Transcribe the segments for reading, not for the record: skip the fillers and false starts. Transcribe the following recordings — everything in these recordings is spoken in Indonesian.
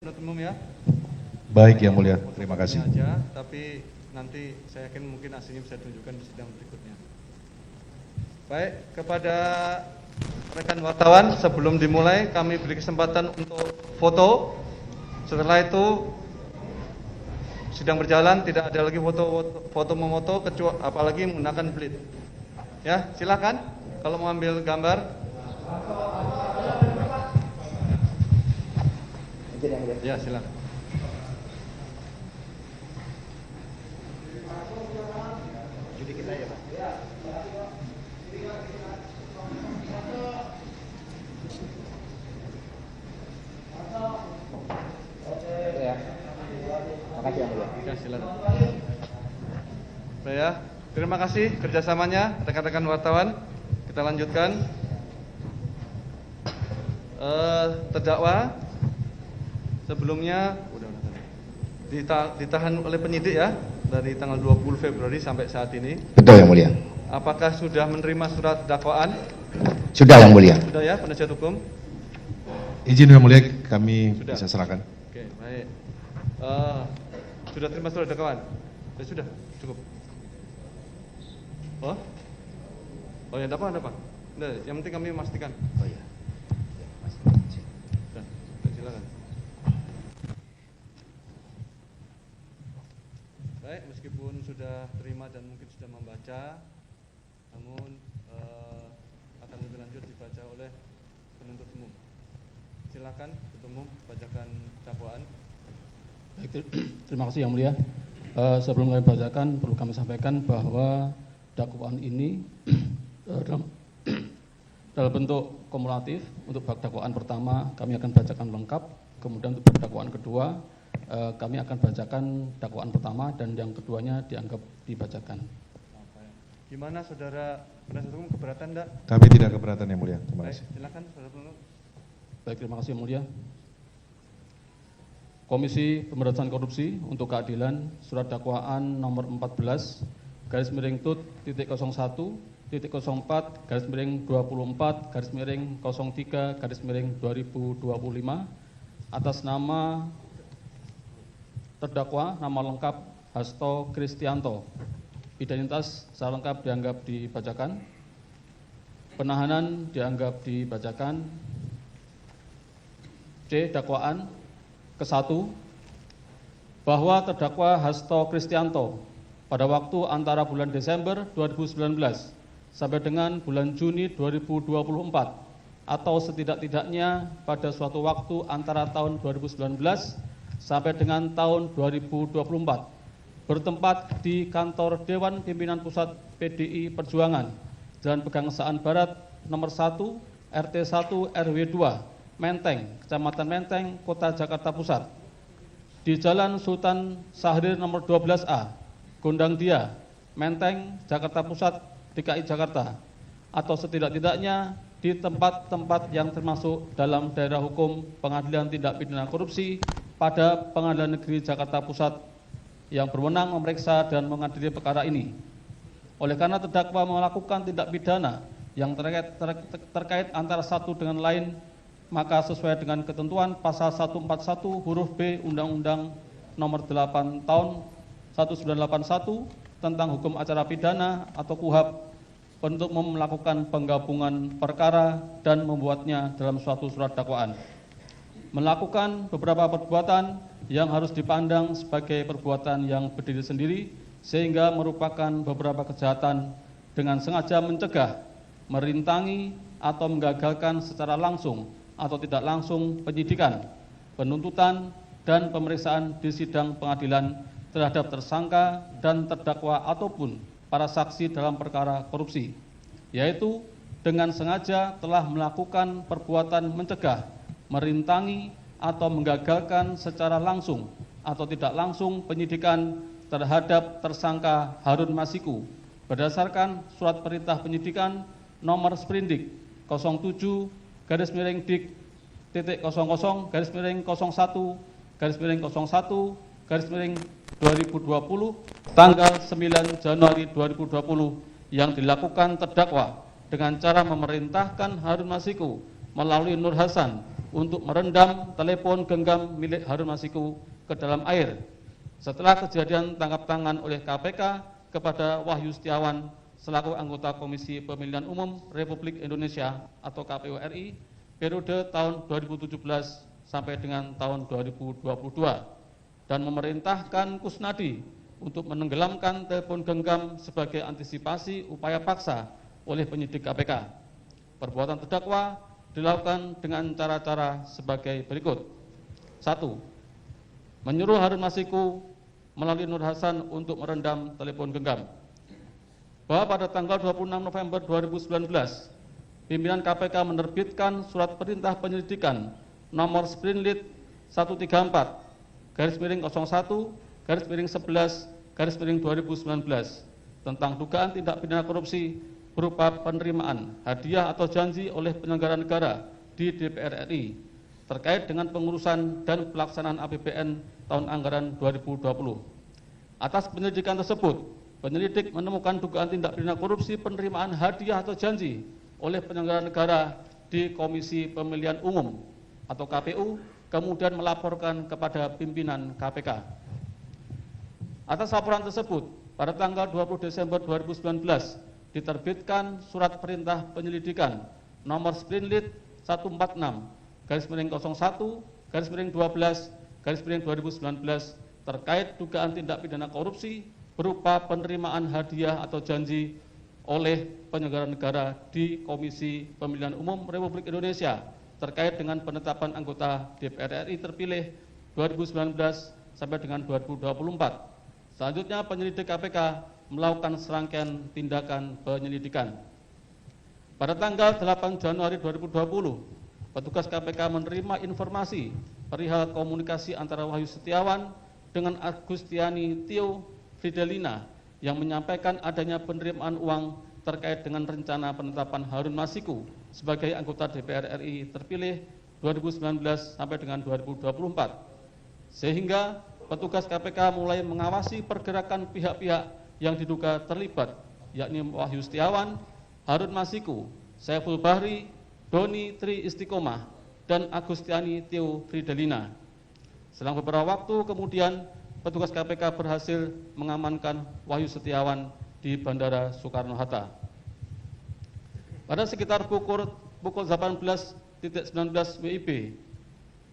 Penuntut umum ya. Baik Yang Mulia, terima kasih. Aja, tapi nanti saya yakin mungkin aslinya bisa tunjukkan di sidang berikutnya. Baik, kepada rekan wartawan sebelum dimulai kami beri kesempatan untuk foto. Setelah itu sidang berjalan, tidak ada lagi foto memoto kecuali apalagi menggunakan blip. Ya, silakan kalau mau ambil gambar. Ya, silakan. Jadi kita ya, Pak. Ya. Makasih Yang Mulia. Ya, silakan. Baik ya, terima kasih kerjasamanya rekan-rekan wartawan. Kita lanjutkan. Terdakwa sebelumnya ditahan oleh penyidik ya dari tanggal 20 Februari sampai saat ini. Betul Yang Mulia. Apakah sudah menerima surat dakwaan? Sudah Yang Mulia. Sudah ya, penasihat hukum? Izin Yang Mulia, kami Sudah. bisa serahkan. Oke, baik. Sudah terima surat dakwaan? Ya, sudah, cukup. Oh ya, dakwaan apa? Nah, yang penting kami memastikan. Oh iya. Sudah, silakan. Baik, meskipun sudah terima dan mungkin sudah membaca, namun akan lebih lanjut dibaca oleh penuntut umum. Silakan penuntut umum bacakan dakwaan. Baik, terima kasih Yang Mulia. Sebelum kami bacakan, perlu kami sampaikan bahwa dakwaan ini dalam bentuk kumulatif. Untuk bab dakwaan pertama kami akan bacakan lengkap, kemudian untuk bab dakwaan kedua kami akan bacakan dakwaan pertama dan yang keduanya dianggap dibacakan. Gimana saudara penasihat hukum, keberatan enggak? Kami tidak keberatan Yang Mulia, terima Baik, kasih. silakan saudara penuntut. Baik, terima kasih Yang Mulia. Komisi Pemberantasan Korupsi untuk Keadilan, surat dakwaan nomor 14 garis miring tut titik 01 titik 04 garis miring 24 garis miring 03 garis miring 2025 atas nama terdakwa nama lengkap Hasto Kristianto. Identitas secara lengkap dianggap dibacakan. Penahanan dianggap dibacakan. C. Dakwaan ke-1 bahwa terdakwa Hasto Kristianto pada waktu antara bulan Desember 2019 sampai dengan bulan Juni 2024 atau setidak-tidaknya pada suatu waktu antara tahun 2019 sampai dengan tahun 2024 bertempat di kantor Dewan Pimpinan Pusat PDI Perjuangan Jalan Pegangsaan Barat nomor 1 RT 1 RW 2 Menteng, Kecamatan Menteng, Kota Jakarta Pusat di Jalan Sultan Syahrir nomor 12A Gondang Dia, Menteng, Jakarta Pusat, DKI Jakarta atau setidak-tidaknya di tempat-tempat yang termasuk dalam daerah hukum Pengadilan Tindak Pidana Korupsi pada Pengadilan Negeri Jakarta Pusat yang berwenang memeriksa dan mengadili perkara ini. Oleh karena terdakwa melakukan tindak pidana yang terkait antara satu dengan lain, maka sesuai dengan ketentuan pasal 141 huruf B Undang-Undang Nomor 8 Tahun 1981 tentang hukum acara pidana atau KUHAP untuk melakukan penggabungan perkara dan membuatnya dalam suatu surat dakwaan. Melakukan beberapa perbuatan yang harus dipandang sebagai perbuatan yang berdiri sendiri sehingga merupakan beberapa kejahatan dengan sengaja mencegah, merintangi atau menggagalkan secara langsung atau tidak langsung penyidikan, penuntutan dan pemeriksaan di sidang pengadilan terhadap tersangka dan terdakwa ataupun para saksi dalam perkara korupsi, yaitu dengan sengaja telah melakukan perbuatan mencegah, merintangi atau menggagalkan secara langsung atau tidak langsung penyidikan terhadap tersangka Harun Masiku berdasarkan surat perintah penyidikan nomor Sprindik 07 garis miring dik titik 00 garis miring 01 garis miring 01 garis miring 2020 tanggal 9 Januari 2020 yang dilakukan terdakwa dengan cara memerintahkan Harun Masiku melalui Nur Hasan untuk merendam telepon genggam milik Harun Masiku ke dalam air setelah kejadian tangkap tangan oleh KPK kepada Wahyu Setiawan selaku anggota Komisi Pemilihan Umum Republik Indonesia atau KPU RI periode tahun 2017 sampai dengan tahun 2022 dan memerintahkan Kusnadi untuk menenggelamkan telepon genggam sebagai antisipasi upaya paksa oleh penyidik KPK. Perbuatan terdakwa dilakukan dengan cara-cara sebagai berikut. 1. Menyuruh Harun Masiku melalui Nur Hasan untuk merendam telepon genggam. Bahwa pada tanggal 26 November 2019, pimpinan KPK menerbitkan surat perintah penyelidikan nomor Sprinlit 134-01-11-2019 tentang dugaan tindak pidana korupsi berupa penerimaan, hadiah atau janji oleh penyelenggara negara di DPR RI terkait dengan pengurusan dan pelaksanaan APBN tahun anggaran 2020. Atas penyelidikan tersebut, penyelidik menemukan dugaan tindak pidana korupsi penerimaan hadiah atau janji oleh penyelenggara negara di Komisi Pemilihan Umum atau KPU, kemudian melaporkan kepada pimpinan KPK. Atas laporan tersebut, pada tanggal 20 Desember 2019, diterbitkan surat perintah penyelidikan nomor Sprinlit 146-01-12-2019 terkait dugaan tindak pidana korupsi berupa penerimaan hadiah atau janji oleh penyelenggara negara di Komisi Pemilihan Umum Republik Indonesia terkait dengan penetapan anggota DPR RI terpilih 2019 sampai dengan 2024. Selanjutnya penyelidik KPK melakukan serangkaian tindakan penyelidikan. Pada tanggal 8 Januari 2020, petugas KPK menerima informasi perihal komunikasi antara Wahyu Setiawan dengan Agustiani Tio Fidelina yang menyampaikan adanya penerimaan uang terkait dengan rencana penetapan Harun Masiku sebagai anggota DPR RI terpilih 2019 sampai dengan 2024. Sehingga petugas KPK mulai mengawasi pergerakan pihak-pihak yang diduga terlibat, yakni Wahyu Setiawan, Harun Masiku, Saiful Bahri, Doni Tri Istiqomah, dan Agustiani Tio Fidelina. Selang beberapa waktu kemudian, petugas KPK berhasil mengamankan Wahyu Setiawan di Bandara Soekarno-Hatta. Pada sekitar pukul 18.19 WIB,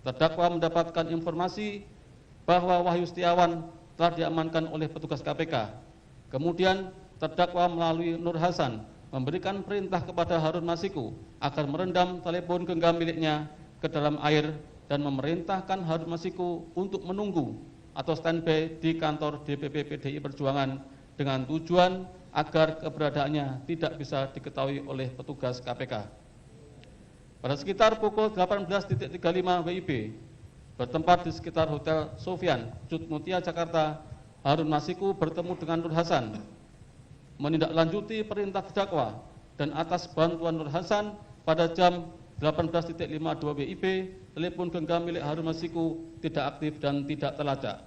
terdakwa mendapatkan informasi bahwa Wahyu Setiawan telah diamankan oleh petugas KPK. Kemudian terdakwa melalui Nur Hasan memberikan perintah kepada Harun Masiku agar merendam telepon genggam miliknya ke dalam air dan memerintahkan Harun Masiku untuk menunggu atau standby di kantor DPP PDI Perjuangan dengan tujuan agar keberadaannya tidak bisa diketahui oleh petugas KPK. Pada sekitar pukul 18.35 WIB, bertempat di sekitar Hotel Sofian, Cutmutia, Jakarta, Harun Masiku bertemu dengan Nur Hasan, menindaklanjuti perintah terdakwa, dan atas bantuan Nur Hasan pada jam 18.52 WIB, telepon genggam milik Harun Masiku tidak aktif dan tidak terlacak.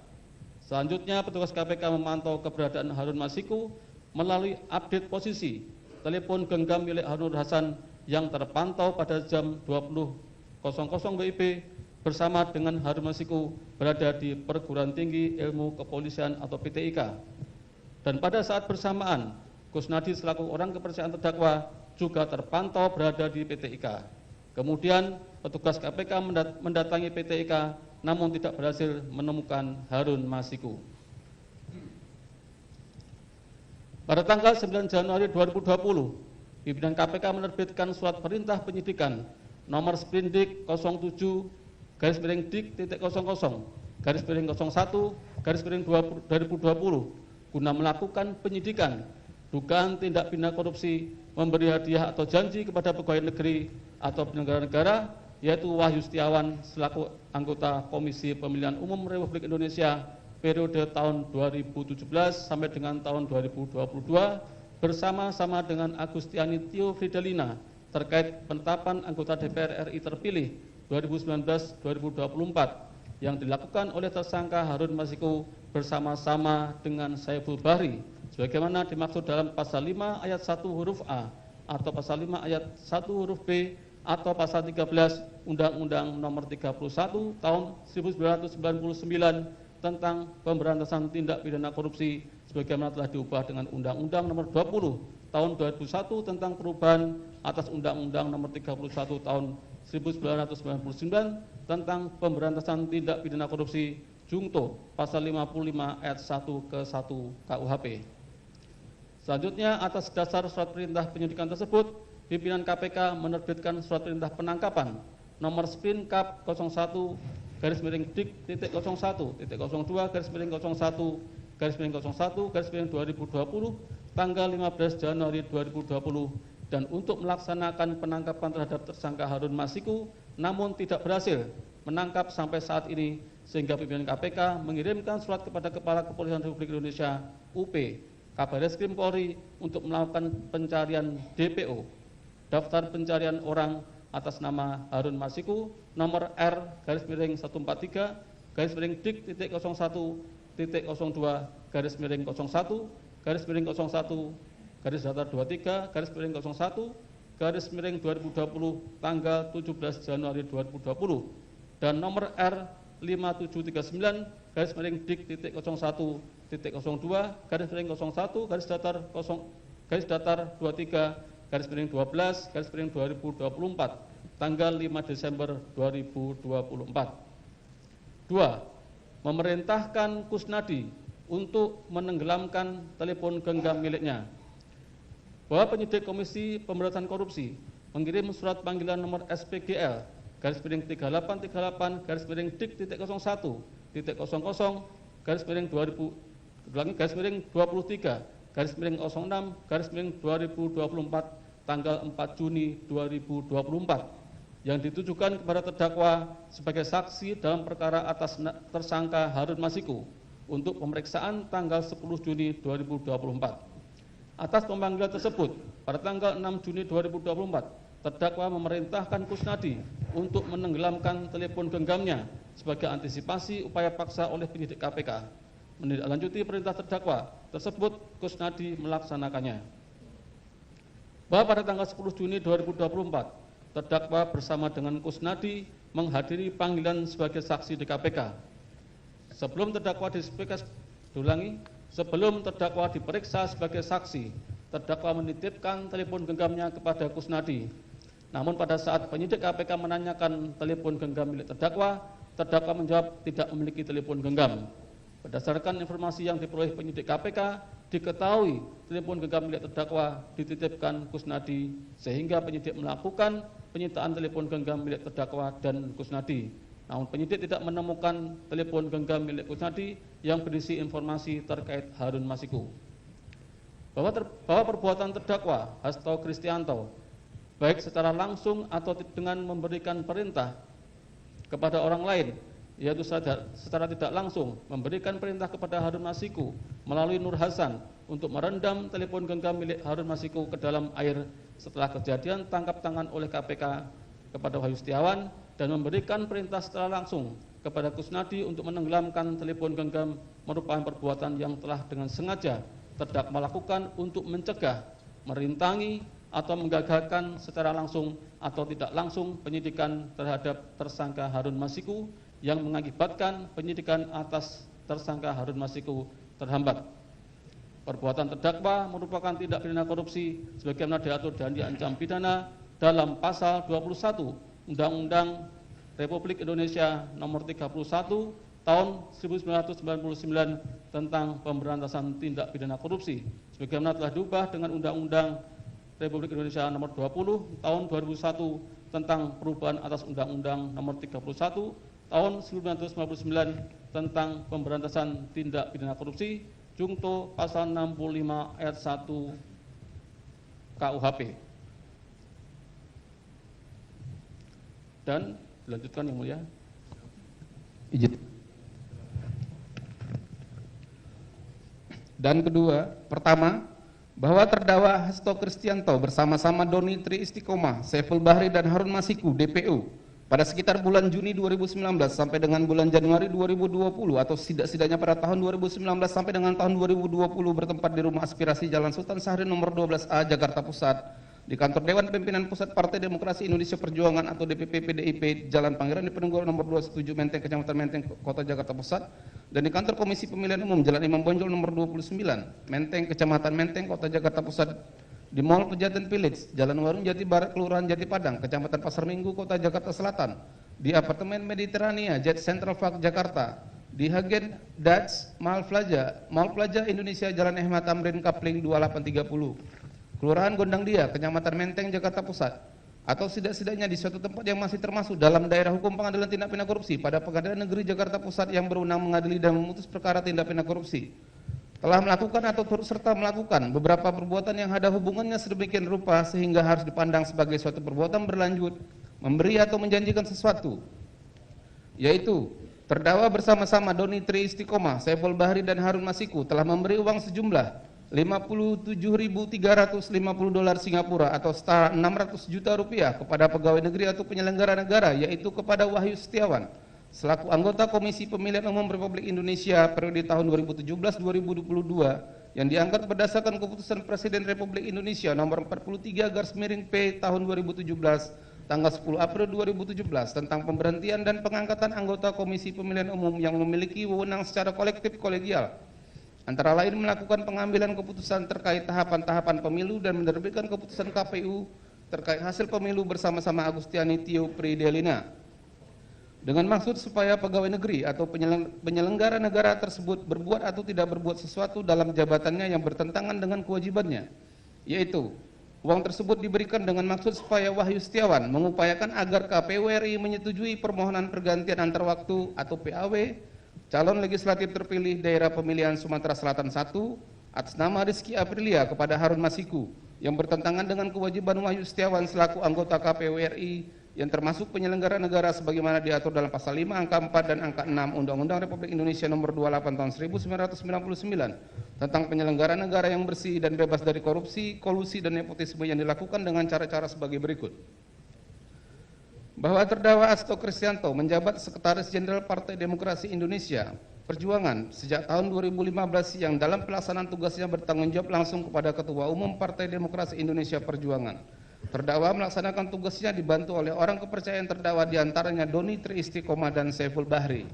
Selanjutnya, petugas KPK memantau keberadaan Harun Masiku melalui update posisi telepon genggam milik Harun Nur Hasan yang terpantau pada jam 20.00 WIB bersama dengan Harun Masiku berada di Perguruan Tinggi Ilmu Kepolisian atau PTIK. Dan pada saat bersamaan, Kusnadi selaku orang kepercayaan terdakwa juga terpantau berada di PTIK. Kemudian petugas KPK mendatangi PTIK namun tidak berhasil menemukan Harun Masiku. Pada tanggal 9 Januari 2020, pimpinan KPK menerbitkan surat perintah penyidikan nomor Sprindik 07-00-01-2020 guna melakukan penyidikan dugaan tindak pidana korupsi memberi hadiah atau janji kepada pegawai negeri atau penyelenggara negara, yaitu Wahyu Setiawan selaku anggota Komisi Pemilihan Umum Republik Indonesia periode tahun 2017 sampai dengan tahun 2022 bersama-sama dengan Agustiani Tio Fidelina terkait penetapan anggota DPR RI terpilih 2019-2024 yang dilakukan oleh tersangka Harun Masiku bersama-sama dengan Saiful Bahri sebagaimana dimaksud dalam pasal 5 ayat 1 huruf A atau pasal 5 ayat 1 huruf B atau pasal 13 Undang-Undang Nomor 31 Tahun 1999 tentang pemberantasan tindak pidana korupsi sebagaimana telah diubah dengan Undang-Undang Nomor 20 Tahun 2001 tentang perubahan atas Undang-Undang Nomor 31 Tahun 1999 tentang pemberantasan tindak pidana korupsi Jungto pasal 55 ayat 1 ke 1 KUHP. Selanjutnya, atas dasar surat perintah penyidikan tersebut, pimpinan KPK menerbitkan surat perintah penangkapan nomor Spin Kap 01-dik-01-01-01-2020 tanggal 15 Januari 2020 dan untuk melaksanakan penangkapan terhadap tersangka Harun Masiku namun tidak berhasil menangkap sampai saat ini, sehingga pimpinan KPK mengirimkan surat kepada Kepala Kepolisian Republik Indonesia UP Kabareskrim Polri untuk melakukan pencarian DPO daftar pencarian orang atas nama Harun Masiku nomor R-dik-01-01-01-23-01-01-2020 tanggal 17 Januari 2020 dan nomor R-5739-01-01-23-12-2024 tanggal 5 Desember 2024. 2. Memerintahkan Kusnadi untuk menenggelamkan telepon genggam miliknya. Bahwa penyidik Komisi Pemberantasan Korupsi mengirim surat panggilan nomor SPGL /001-01-23/2024 tanggal 4 Juni 2024 yang ditujukan kepada terdakwa sebagai saksi dalam perkara atas tersangka Harun Masiku untuk pemeriksaan tanggal 10 Juni 2024. Atas pemanggilan tersebut, pada tanggal 6 Juni 2024, terdakwa memerintahkan Kusnadi untuk menenggelamkan telepon genggamnya sebagai antisipasi upaya paksa oleh penyidik KPK. Menindaklanjuti perintah terdakwa tersebut, Kusnadi melaksanakannya. Bahwa pada tanggal 10 Juni 2024, terdakwa bersama dengan Kusnadi menghadiri panggilan sebagai saksi di KPK. Sebelum terdakwa diperiksa sebagai saksi, terdakwa menitipkan telepon genggamnya kepada Kusnadi. Namun pada saat penyidik KPK menanyakan telepon genggam milik terdakwa, terdakwa menjawab tidak memiliki telepon genggam. Berdasarkan informasi yang diperoleh penyidik KPK, diketahui telepon genggam milik terdakwa dititipkan Kusnadi, sehingga penyidik melakukan penyitaan telepon genggam milik terdakwa dan Kusnadi. Namun penyidik tidak menemukan telepon genggam milik Kusnadi yang berisi informasi terkait Harun Masiku. Bahwa perbuatan terdakwa Hasto Kristianto baik secara langsung atau dengan memberikan perintah kepada orang lain, yaitu secara tidak langsung memberikan perintah kepada Harun Masiku melalui Nur Hasan untuk merendam telepon genggam milik Harun Masiku ke dalam air setelah kejadian tangkap tangan oleh KPK kepada Wahyu Setiawan, dan memberikan perintah secara langsung kepada Kusnadi untuk menenggelamkan telepon genggam merupakan perbuatan yang telah dengan sengaja terdakwa lakukan untuk mencegah, merintangi, atau menggagalkan secara langsung atau tidak langsung penyidikan terhadap tersangka Harun Masiku yang mengakibatkan penyidikan atas tersangka Harun Masiku terhambat. Perbuatan terdakwa merupakan tindak pidana korupsi sebagaimana diatur dan diancam pidana dalam pasal 21 Undang-Undang Republik Indonesia Nomor 31 Tahun 1999 tentang pemberantasan tindak pidana korupsi sebagaimana telah diubah dengan Undang-Undang Republik Indonesia Nomor 20 Tahun 2001 tentang perubahan atas Undang-Undang Nomor 31 Tahun 1999 tentang pemberantasan tindak pidana korupsi Jungto pasal 65 ayat 1 KUHP. Dan dilanjutkan yang mulia. Izin. Dan kedua, pertama, bahwa terdakwa Hasto Kristianto bersama-sama Doni Tri Istiqomah, Saiful Bahri dan Harun Masiku DPO pada sekitar bulan Juni 2019 sampai dengan bulan Januari 2020 atau setidak-tidaknya pada tahun 2019 sampai dengan tahun 2020 bertempat di Rumah Aspirasi Jalan Sultan Syahrir nomor 12A Jakarta Pusat di kantor Dewan Pimpinan Pusat Partai Demokrasi Indonesia Perjuangan atau DPP PDIP Jalan Pangeran Diponegoro nomor 27 Menteng, Kecamatan Menteng, Kota Jakarta Pusat, dan di kantor Komisi Pemilihan Umum Jalan Imam Bonjol nomor 29 Menteng, Kecamatan Menteng, Kota Jakarta Pusat, di Mall Pejaten Village, Jalan Warung Jati Barat, Kelurahan Jati Padang, Kecamatan Pasar Minggu, Kota Jakarta Selatan, di Apartemen Mediterania, Jet Central Park, Jakarta, di Hagen Dutch Mall Plaza Indonesia, Jalan Ahmad Tamrin Kapling 2830, Kelurahan Gondang Dia, Kecamatan Menteng, Jakarta Pusat, atau setidak-tidaknya di suatu tempat yang masih termasuk dalam daerah hukum pengadilan tindak pidana korupsi pada Pengadilan Negeri Jakarta Pusat yang berwenang mengadili dan memutus perkara tindak pidana korupsi, telah melakukan atau turut serta melakukan beberapa perbuatan yang ada hubungannya sedemikian rupa sehingga harus dipandang sebagai suatu perbuatan berlanjut, memberi atau menjanjikan sesuatu, yaitu terdakwa bersama-sama Doni Tri Istiqomah, Saiful Bahri dan Harun Masiku telah memberi uang sejumlah $57.350 Singapura atau setara 600 juta rupiah kepada pegawai negeri atau penyelenggara negara, yaitu kepada Wahyu Setiawan selaku anggota Komisi Pemilihan Umum Republik Indonesia periode tahun 2017-2022 yang diangkat berdasarkan keputusan Presiden Republik Indonesia nomor 43/P tahun 2017 tanggal 10 April 2017 tentang pemberhentian dan pengangkatan anggota Komisi Pemilihan Umum yang memiliki wewenang secara kolektif kolegial, antara lain melakukan pengambilan keputusan terkait tahapan-tahapan pemilu dan menerbitkan keputusan KPU terkait hasil pemilu bersama-sama Agustiani Tio Pridelina, dengan maksud supaya pegawai negeri atau penyelenggara negara tersebut berbuat atau tidak berbuat sesuatu dalam jabatannya yang bertentangan dengan kewajibannya, yaitu uang tersebut diberikan dengan maksud supaya Wahyu Setiawan mengupayakan agar KPU RI menyetujui permohonan pergantian antar waktu atau PAW calon legislatif terpilih daerah pemilihan Sumatera Selatan 1 atas nama Rizky Aprilia kepada Harun Masiku yang bertentangan dengan kewajiban Wahyu Setiawan selaku anggota KPU RI yang termasuk penyelenggara negara sebagaimana diatur dalam pasal 5 angka 4 dan angka 6 Undang-Undang Republik Indonesia nomor 28 tahun 1999 tentang penyelenggara negara yang bersih dan bebas dari korupsi, kolusi dan nepotisme yang dilakukan dengan cara-cara sebagai berikut. Bahwa terdakwa Hasto Kristianto menjabat Sekretaris Jenderal Partai Demokrasi Indonesia Perjuangan sejak tahun 2015 yang dalam pelaksanaan tugasnya bertanggung jawab langsung kepada Ketua Umum Partai Demokrasi Indonesia Perjuangan. Terdakwa melaksanakan tugasnya dibantu oleh orang kepercayaan terdakwa diantaranya Doni Tri Istiqomah dan Saiful Bahri.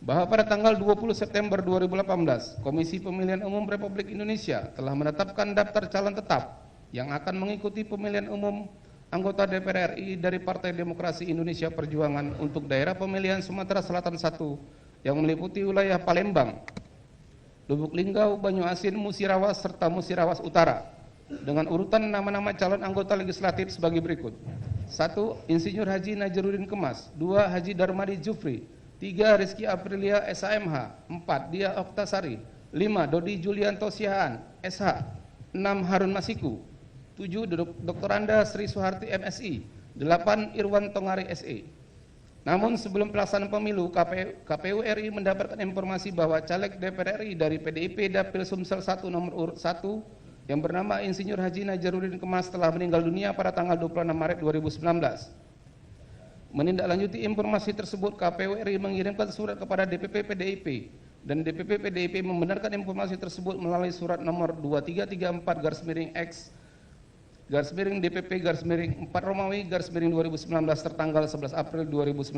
Bahwa pada tanggal 20 September 2018, Komisi Pemilihan Umum Republik Indonesia telah menetapkan daftar calon tetap yang akan mengikuti pemilihan umum anggota DPR RI dari Partai Demokrasi Indonesia Perjuangan untuk daerah pemilihan Sumatera Selatan 1 yang meliputi wilayah Palembang, Lubuk Linggau, Banyuasin, Musirawas, serta Musirawas Utara dengan urutan nama-nama calon anggota legislatif sebagai berikut. 1. Insinyur Haji Najarudin Kemas. 2. Haji Darmadi Jufri. 3. Rizky Aprilia SAMH. 4. Dia Oktasari. 5. Dodi Julianto Sihaan SH. 6. Harun Masiku. 7. Dr. Anda Sri Suharti MSI. 8. Irwan Tongari SE. Namun sebelum pelaksanaan pemilu, KPU RI mendapatkan informasi bahwa caleg DPR RI dari PDIP Dapil Sumsel 1 nomor urut 1 yang bernama Insinyur Haji Najarudin Kemas telah meninggal dunia pada tanggal 26 Maret 2019. Menindaklanjuti informasi tersebut, KPU RI mengirimkan surat kepada DPP PDIP dan DPP PDIP membenarkan informasi tersebut melalui surat nomor 2334/X DPP/4 Romawi /2019 tertanggal 11 April 2019.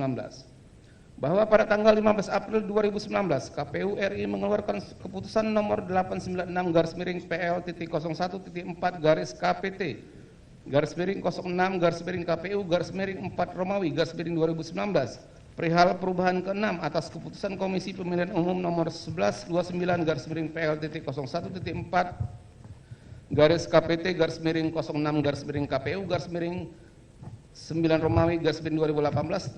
Bahwa pada tanggal 15 April 2019 KPU RI mengeluarkan keputusan nomor 896/PL.01.4/KPT /06/KPU/4 Romawi /2019 perihal perubahan ke-6 atas keputusan Komisi Pemilihan Umum nomor 1129/PL.01.4 /KPT/06/KPU/9 Romawi /2018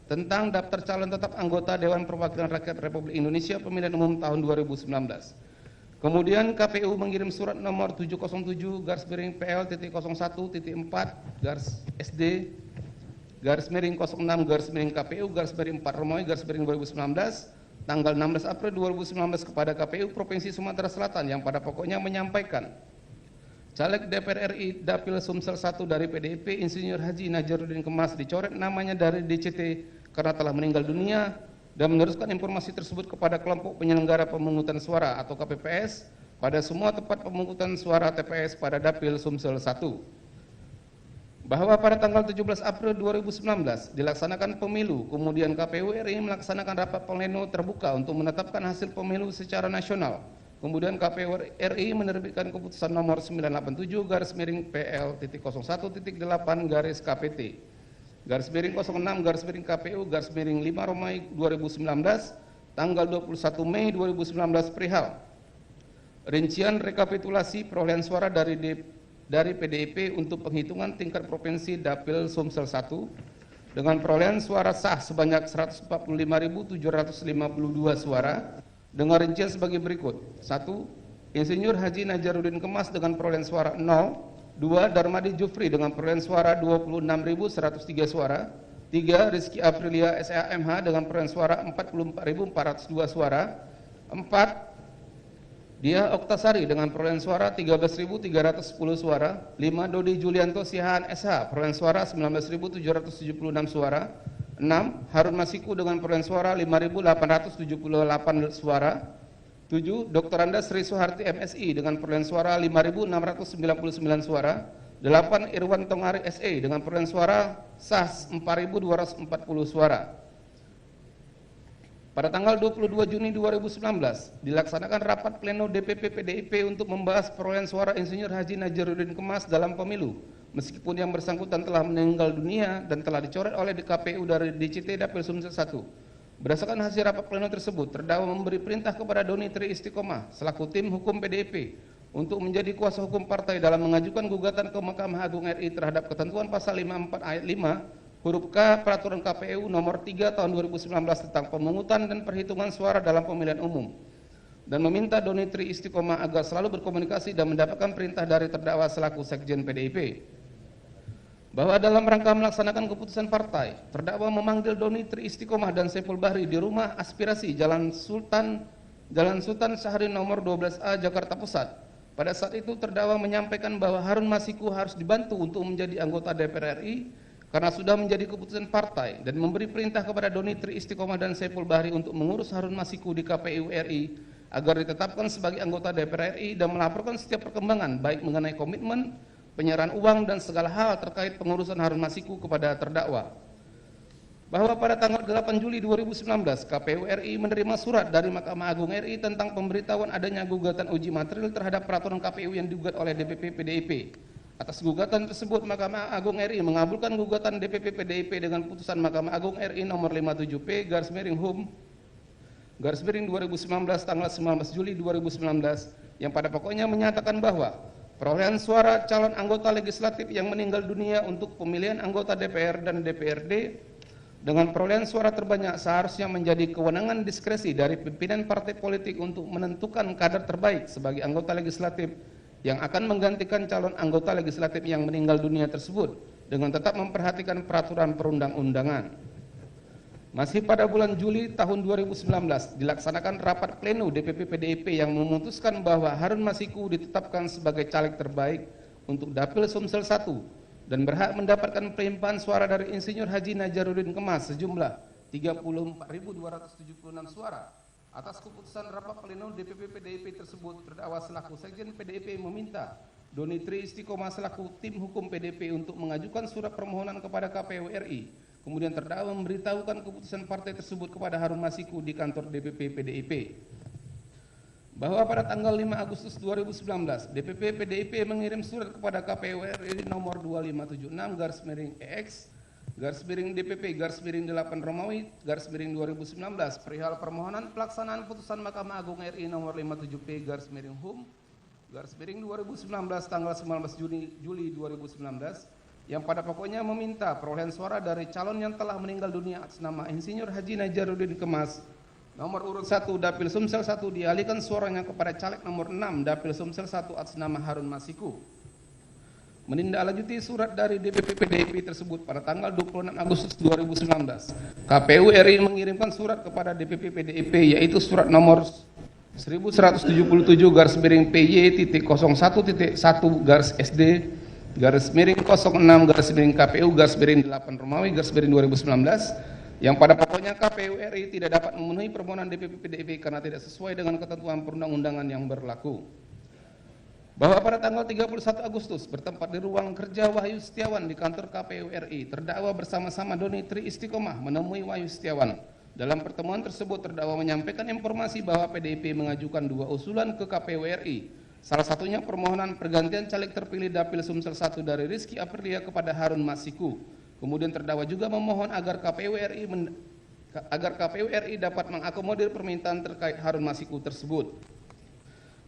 tentang daftar calon tetap anggota Dewan Perwakilan Rakyat Republik Indonesia Pemilihan Umum tahun 2019. Kemudian KPU mengirim surat nomor 707/PL.01.SD/06/KPU/4 Romawi /2019 tanggal 16 April 2019 kepada KPU Provinsi Sumatera Selatan yang pada pokoknya menyampaikan caleg DPR RI Dapil Sumsel 1 dari PDIP Insinyur Haji Najarudin Kemas dicoret namanya dari DCT karena telah meninggal dunia dan meneruskan informasi tersebut kepada kelompok penyelenggara pemungutan suara atau KPPS pada semua tempat pemungutan suara TPS pada Dapil Sumsel 1. Bahwa pada tanggal 17 April 2019 dilaksanakan pemilu, kemudian KPU RI melaksanakan rapat pleno terbuka untuk menetapkan hasil pemilu secara nasional. Kemudian KPU RI menerbitkan keputusan nomor 987/PL-060-KPT/06/KPU/5 tanggal 21 Mei 2019 perihal rincian rekapitulasi perolehan suara dari PDIP untuk penghitungan tingkat provinsi Dapil Sumsel 1 dengan perolehan suara sah sebanyak 145.752 suara dengan rincian sebagai berikut. 1. Insinyur Haji Najaruddin Kemas dengan perolehan suara 0. 2. Darmadi Jufri dengan perolehan suara 26.103 suara. 3. Rizky Aprilia SAMH dengan perolehan suara 44.402 suara. 4. Dia Oktasari dengan perolehan suara 13.310 suara. 5. Dodi Julianto Sihaan SH perolehan suara 19.776 suara. 6. Harun Masiku dengan perolehan suara 5.878 suara. 7. Dr. Andas Sri Soeharti MSI dengan perolehan suara 5.699 suara. 8. Irwan Tongari SE dengan perolehan suara sah 4.240 suara. Pada tanggal 22 Juni 2019 dilaksanakan rapat pleno DPP PDIP untuk membahas perolehan suara Insinyur Haji Najaruddin Kemas dalam pemilu, meskipun yang bersangkutan telah meninggal dunia dan telah dicoret oleh DKPU dari DCT Dapil Sumsel 1. Berdasarkan hasil rapat pleno tersebut, terdakwa memberi perintah kepada Doni Tri Istiqomah selaku tim hukum PDIP untuk menjadi kuasa hukum partai dalam mengajukan gugatan ke Mahkamah Agung RI terhadap ketentuan pasal 54 ayat 5 huruf K Peraturan KPU nomor 3 tahun 2019 tentang pemungutan dan perhitungan suara dalam pemilihan umum, dan meminta Doni Tri Istiqomah agar selalu berkomunikasi dan mendapatkan perintah dari terdakwa selaku Sekjen PDIP. Bahwa dalam rangka melaksanakan keputusan partai, terdakwa memanggil Doni Tri Istiqomah dan Saiful Bahri di rumah aspirasi Jalan Sultan Syahrir nomor 12A Jakarta Pusat. Pada saat itu terdakwa menyampaikan bahwa Harun Masiku harus dibantu untuk menjadi anggota DPR RI karena sudah menjadi keputusan partai, dan memberi perintah kepada Doni Tri Istiqomah dan Saiful Bahri untuk mengurus Harun Masiku di KPU RI agar ditetapkan sebagai anggota DPR RI dan melaporkan setiap perkembangan baik mengenai komitmen, penyerahan uang dan segala hal terkait pengurusan Harun Masiku kepada terdakwa. Bahwa pada tanggal 8 Juli 2019 KPU RI menerima surat dari Mahkamah Agung RI tentang pemberitahuan adanya gugatan uji material terhadap peraturan KPU yang digugat oleh DPP PDIP. Atas gugatan tersebut, Mahkamah Agung RI mengabulkan gugatan DPP PDIP dengan putusan Mahkamah Agung RI nomor 57P/HUM/2019 tanggal 19 Juli 2019 yang pada pokoknya menyatakan bahwa perolehan suara calon anggota legislatif yang meninggal dunia untuk pemilihan anggota DPR dan DPRD dengan perolehan suara terbanyak seharusnya menjadi kewenangan diskresi dari pimpinan partai politik untuk menentukan kader terbaik sebagai anggota legislatif yang akan menggantikan calon anggota legislatif yang meninggal dunia tersebut dengan tetap memperhatikan peraturan perundang-undangan. Masih pada bulan Juli tahun 2019 dilaksanakan rapat pleno DPP PDIP yang memutuskan bahwa Harun Masiku ditetapkan sebagai caleg terbaik untuk Dapil Sumsel 1 dan berhak mendapatkan pelimpahan suara dari Insinyur Haji Najaruddin Kemas sejumlah 34.276 suara. Atas keputusan rapat pleno DPP PDIP tersebut, terdakwa selaku Sekjen PDIP meminta Doni Tri Istiqomah selaku tim hukum PDIP untuk mengajukan surat permohonan kepada KPU RI. Kemudian terdakwa memberitahukan keputusan partai tersebut kepada Harun Masiku di kantor DPP PDIP. Bahwa pada tanggal 5 Agustus 2019, DPP PDIP mengirim surat kepada KPU RI nomor 2576/EX /DPP/8 Romawi /2019 perihal permohonan pelaksanaan putusan Mahkamah Agung RI nomor 57P/HUM/2019 tanggal 19 Juli 2019 yang pada pokoknya meminta perolehan suara dari calon yang telah meninggal dunia atas nama Insinyur Haji Najaruddin Kemas nomor urut 1 Dapil Sumsel 1 dialihkan suaranya kepada caleg nomor 6 Dapil Sumsel 1 atas nama Harun Masiku. Menindaklanjuti surat dari DPP PDIP tersebut pada tanggal 26 Agustus 2019, KPU RI mengirimkan surat kepada DPP PDIP yaitu surat nomor 1177/PY.01.1/SD/06/KPU/8 Romawi /2019 yang pada pokoknya KPU RI tidak dapat memenuhi permohonan DPP PDIP karena tidak sesuai dengan ketentuan perundang-undangan yang berlaku. bahwa pada tanggal 31 Agustus bertempat di ruang kerja Wahyu Setiawan di kantor KPU RI, terdakwa bersama-sama Doni Tri Istiqomah menemui Wahyu Setiawan. Dalam pertemuan tersebut terdakwa menyampaikan informasi bahwa PDIP mengajukan 2 usulan ke KPU RI. Salah satunya permohonan pergantian caleg terpilih Dapil Sumsel 1 dari Rizky Aprilia kepada Harun Masiku. Kemudian terdakwa juga memohon agar KPU RI dapat mengakomodir permintaan terkait Harun Masiku tersebut.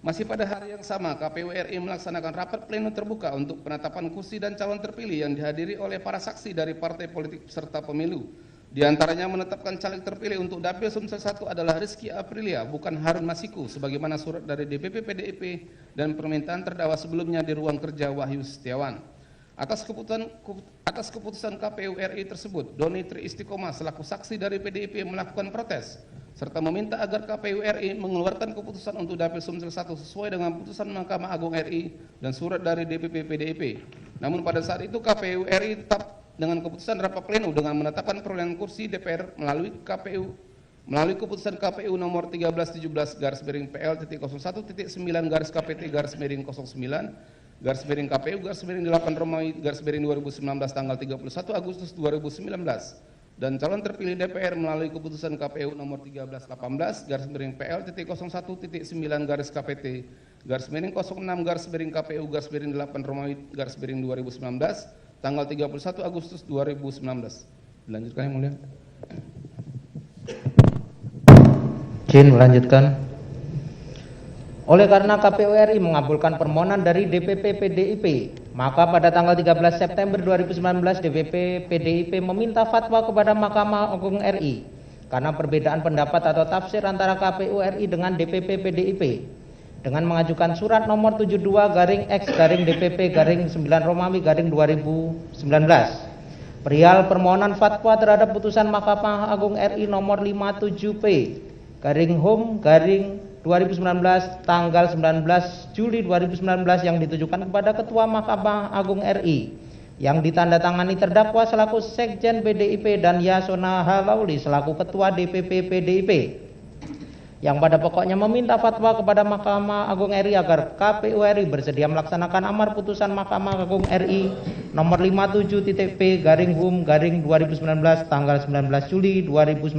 Masih pada hari yang sama, KPU RI melaksanakan rapat pleno terbuka untuk penetapan kursi dan calon terpilih yang dihadiri oleh para saksi dari partai politik peserta pemilu. Di antaranya menetapkan caleg terpilih untuk Dapil Sumsel 1 adalah Rizky Aprilia, bukan Harun Masiku, sebagaimana surat dari DPP PDIP dan permintaan terdakwa sebelumnya di ruang kerja Wahyu Setiawan. Atas keputusan KPU RI tersebut, Doni Tri Istiqomah selaku saksi dari PDIP melakukan protes serta meminta agar KPU RI mengeluarkan keputusan untuk Dapil Sumsel 1 sesuai dengan putusan Mahkamah Agung RI dan surat dari DPP PDIP. Namun pada saat itu KPU RI tetap dengan keputusan rapat pleno dengan menetapkan perolehan kursi DPR melalui keputusan KPU nomor 1317/KPU-09/KPU-8 tanggal 31 Agustus 2019 dan calon terpilih DPR melalui keputusan KPU nomor 1318/PL-06/KPU-8 tanggal 31 Agustus 2019. Dilanjutkan yang mulia. Izin melanjutkan. Oleh karena KPU RI mengabulkan permohonan dari DPP PDIP, maka pada tanggal 13 September 2019 DPP PDIP meminta fatwa kepada Mahkamah Agung RI karena perbedaan pendapat atau tafsir antara KPU RI dengan DPP PDIP dengan mengajukan surat nomor 72-XDPP-9-Romawi-2019 perihal permohonan fatwa terhadap putusan Mahkamah Agung RI nomor 57P-Hum-2019 tanggal 19 Juli 2019 yang ditujukan kepada Ketua Mahkamah Agung RI yang ditandatangani terdakwa selaku Sekjen PDIP dan Yasona Halauli selaku Ketua DPP PDIP yang pada pokoknya meminta fatwa kepada Mahkamah Agung RI agar KPU RI bersedia melaksanakan amar putusan Mahkamah Agung RI nomor 57.P-Hum-2019 tanggal 19 Juli 2019.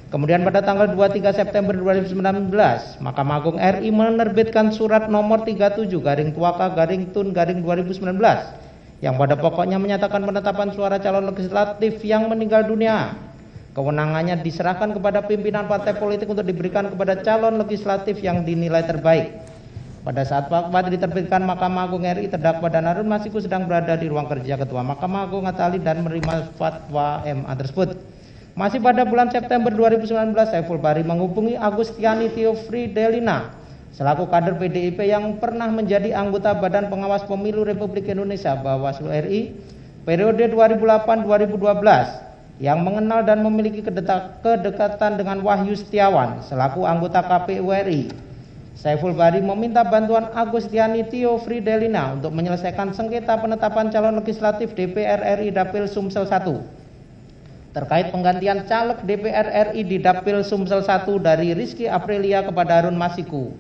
Kemudian pada tanggal 23 September 2019, Mahkamah Agung RI menerbitkan surat nomor 37-Tuaka-Tun-2019 yang pada pokoknya menyatakan penetapan suara calon legislatif yang meninggal dunia. Kewenangannya diserahkan kepada pimpinan partai politik untuk diberikan kepada calon legislatif yang dinilai terbaik. Pada saat fatwa diterbitkan Mahkamah Agung RI, terdakwa dan Harun Masiku sedang berada di ruang kerja Ketua Mahkamah Agung Atali dan menerima fatwa MA tersebut. Masih pada bulan September 2019, Saiful Bahri menghubungi Agustiani Theofridelina selaku kader PDIP yang pernah menjadi anggota Badan Pengawas Pemilu Republik Indonesia Bawaslu RI periode 2008-2012 yang mengenal dan memiliki kedekatan dengan Wahyu Setiawan selaku anggota KPU RI. Saiful Bahri meminta bantuan Agustiani Theofridelina untuk menyelesaikan sengketa penetapan calon legislatif DPR RI Dapil Sumsel 1 terkait penggantian caleg DPR RI di Dapil Sumsel 1 dari Rizky Aprilia kepada Harun Masiku.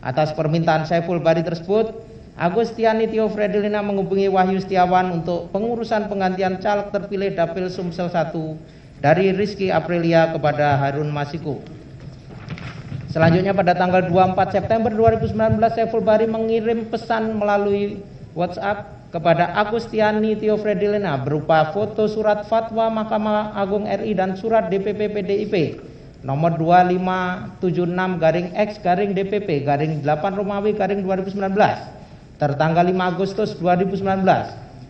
Atas permintaan Saiful Bahri tersebut, Agustiani Theofridelina menghubungi Wahyu Setiawan untuk pengurusan penggantian caleg terpilih Dapil Sumsel 1 dari Rizky Aprilia kepada Harun Masiku. Selanjutnya pada tanggal 24 September 2019, Saiful Bahri mengirim pesan melalui WhatsApp kepada Agustiani Theofridelina berupa foto surat fatwa Mahkamah Agung RI dan surat DPP PDIP nomor 2576-X-DPP-8 tertanggal 5 Agustus 2019.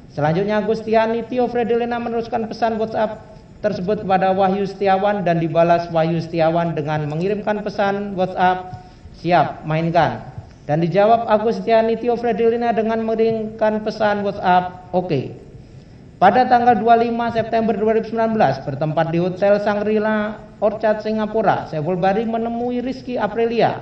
Selanjutnya Agustiani Theofridelina meneruskan pesan WhatsApp tersebut kepada Wahyu Setiawan dan dibalas Wahyu Setiawan dengan mengirimkan pesan WhatsApp siap mainkan dan dijawab Agustiani Theofridelina dengan mengirimkan pesan WhatsApp oke. Pada tanggal 25 September 2019 bertempat di Hotel Shangri-La Orchard Singapura, Saiful Bahri menemui Rizky Aprilia.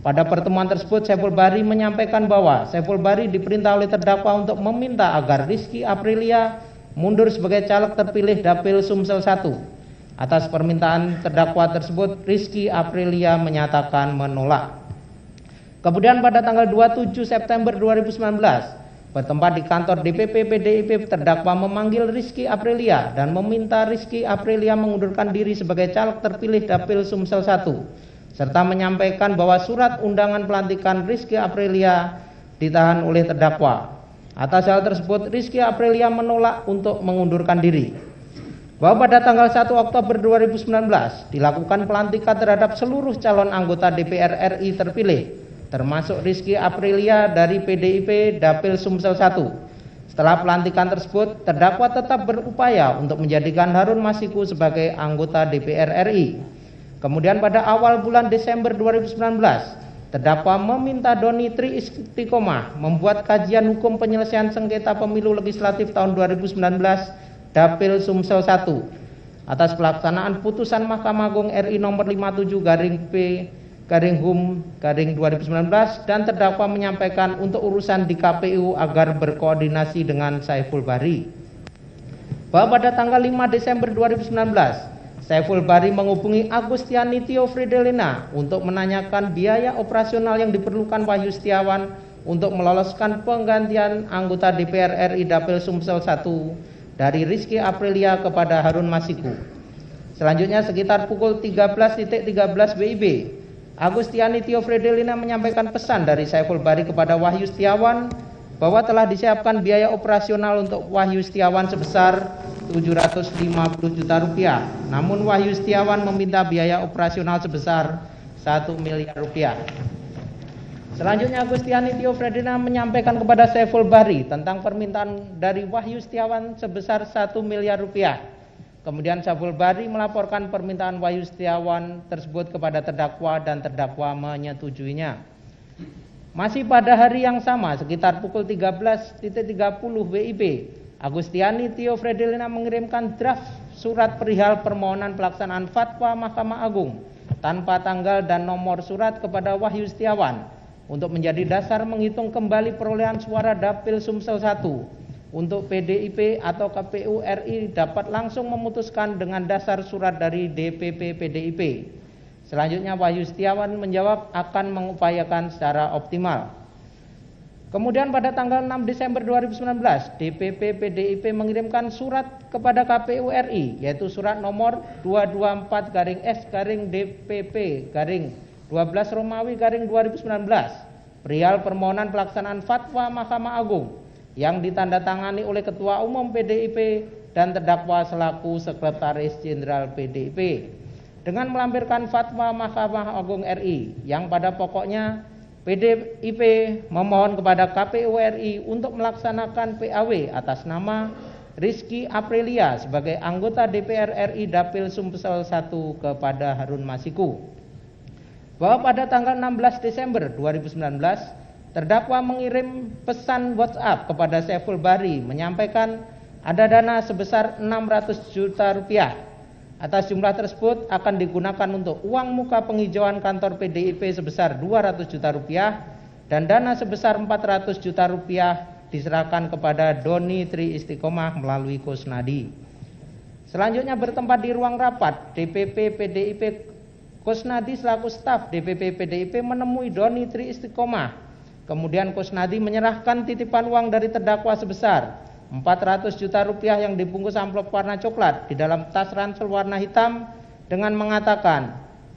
Pada pertemuan tersebut, Saiful Bahri menyampaikan bahwa Saiful Bahri diperintah oleh terdakwa untuk meminta agar Rizky Aprilia mundur sebagai caleg terpilih Dapil Sumsel 1. Atas permintaan terdakwa tersebut, Rizky Aprilia menyatakan menolak. Kemudian pada tanggal 27 September 2019, bertempat di kantor DPP PDIP, terdakwa memanggil Rizky Aprilia dan meminta Rizky Aprilia mengundurkan diri sebagai caleg terpilih Dapil Sumsel 1, serta menyampaikan bahwa surat undangan pelantikan Rizky Aprilia ditahan oleh terdakwa. Atas hal tersebut, Rizky Aprilia menolak untuk mengundurkan diri. Bahwa pada tanggal 1 Oktober 2019 dilakukan pelantikan terhadap seluruh calon anggota DPR RI terpilih, termasuk Rizky Aprilia dari PDIP Dapil Sumsel 1. Setelah pelantikan tersebut, terdakwa tetap berupaya untuk menjadikan Harun Masiku sebagai anggota DPR RI. Kemudian pada awal bulan Desember 2019, terdakwa meminta Doni Tri Istiqomah membuat kajian hukum penyelesaian sengketa pemilu legislatif tahun 2019 Dapil Sumsel 1 atas pelaksanaan putusan Mahkamah Agung RI nomor 57/P/HUM/2019, dan terdakwa menyampaikan untuk urusan di KPU agar berkoordinasi dengan Saiful Bahri. Bahwa pada tanggal 5 Desember 2019, Saiful Bahri menghubungi Agustiani Tio Fridelina untuk menanyakan biaya operasional yang diperlukan Wahyu Setiawan untuk meloloskan penggantian anggota DPR RI Dapil Sumsel 1 dari Rizky Aprilia kepada Harun Masiku. Selanjutnya sekitar pukul 13.13 WIB, Agustiani Tio Fridelina menyampaikan pesan dari Saiful Bahri kepada Wahyu Setiawan bahwa telah disiapkan biaya operasional untuk Wahyu Setiawan sebesar 750 juta rupiah. Namun Wahyu Setiawan meminta biaya operasional sebesar 1 miliar rupiah. Selanjutnya Agustiani Tio Fridelina menyampaikan kepada Saiful Bahri tentang permintaan dari Wahyu Setiawan sebesar 1 miliar rupiah. Kemudian Saiful Bahri melaporkan permintaan Wahyu Setiawan tersebut kepada terdakwa dan terdakwa menyetujuinya. Masih pada hari yang sama sekitar pukul 13.30 WIB, Agustiani Tio Fridelina mengirimkan draft surat perihal permohonan pelaksanaan fatwa Mahkamah Agung tanpa tanggal dan nomor surat kepada Wahyu Setiawan untuk menjadi dasar menghitung kembali perolehan suara Dapil Sumsel 1 untuk PDIP atau KPU RI dapat langsung memutuskan dengan dasar surat dari DPP PDIP. Selanjutnya Wahyu Setiawan menjawab akan mengupayakan secara optimal. Kemudian pada tanggal 6 Desember 2019, DPP PDIP mengirimkan surat kepada KPU RI, yaitu surat nomor 224/S/DPP/12 perihal permohonan pelaksanaan fatwa Mahkamah Agung yang ditandatangani oleh Ketua Umum PDIP dan terdakwa selaku Sekretaris Jenderal PDIP dengan melampirkan fatwa Mahkamah Agung RI yang pada pokoknya PDIP memohon kepada KPU RI untuk melaksanakan PAW atas nama Rizky Aprilia sebagai anggota DPR RI Dapil Sumsel 1 kepada Harun Masiku. Bahwa pada tanggal 16 Desember 2019, terdakwa mengirim pesan WhatsApp kepada Saiful Bahri menyampaikan ada dana sebesar 600 juta rupiah. Atas jumlah tersebut akan digunakan untuk uang muka penghijauan kantor PDIP sebesar 200 juta rupiah dan dana sebesar 400 juta rupiah diserahkan kepada Doni Tri Istiqomah melalui Kusnadi. Selanjutnya bertempat di ruang rapat DPP PDIP, Kusnadi selaku staf DPP PDIP menemui Doni Tri Istiqomah. Kemudian Kusnadi menyerahkan titipan uang dari terdakwa sebesar 400 juta rupiah yang dibungkus amplop warna coklat di dalam tas ransel warna hitam dengan mengatakan,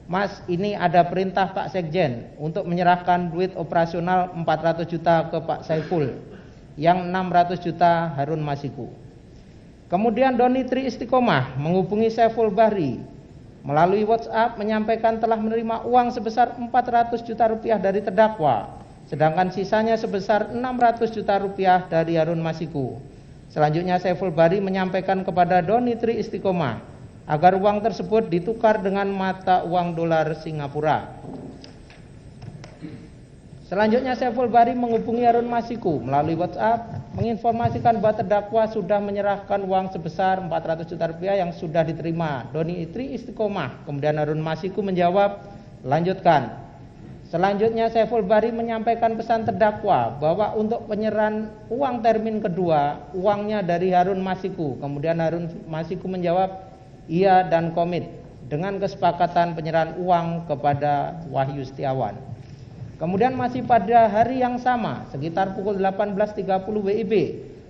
"Mas, ini ada perintah Pak Sekjen untuk menyerahkan duit operasional 400 juta ke Pak Saiful, yang 600 juta Harun Masiku." Kemudian Doni Tri Istiqomah menghubungi Saiful Bahri melalui WhatsApp menyampaikan telah menerima uang sebesar 400 juta rupiah dari terdakwa, sedangkan sisanya sebesar 600 juta rupiah dari Harun Masiku. Selanjutnya Saiful Bahri menyampaikan kepada Doni Tri Istiqomah agar uang tersebut ditukar dengan mata uang dolar Singapura. Selanjutnya Saiful Bahri menghubungi Harun Masiku melalui WhatsApp menginformasikan bahwa terdakwa sudah menyerahkan uang sebesar 400 juta rupiah yang sudah diterima Doni Tri Istiqomah. Kemudian Harun Masiku menjawab, "Lanjutkan." Selanjutnya Saiful Bahri menyampaikan pesan terdakwa bahwa untuk penyerahan uang termin kedua, uangnya dari Harun Masiku. Kemudian Harun Masiku menjawab, "Iya," dan komit dengan kesepakatan penyerahan uang kepada Wahyu Setiawan. Kemudian masih pada hari yang sama, sekitar pukul 18.30 WIB,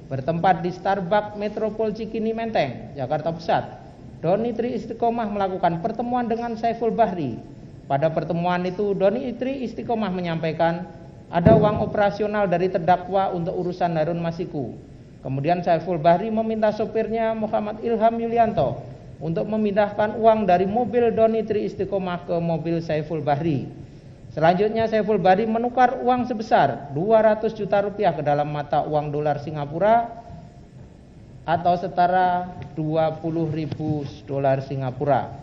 bertempat di Starbucks Metropol Cikini Menteng, Jakarta Pusat, Doni Tri Istiqomah melakukan pertemuan dengan Saiful Bahri. Pada pertemuan itu, Doni Tri Istiqomah menyampaikan ada uang operasional dari terdakwa untuk urusan Harun Masiku. Kemudian Saiful Bahri meminta sopirnya Muhammad Ilham Yulianto untuk memindahkan uang dari mobil Doni Tri Istiqomah ke mobil Saiful Bahri. Selanjutnya Saiful Bahri menukar uang sebesar 200 juta rupiah ke dalam mata uang dolar Singapura atau setara 20.000 dolar Singapura.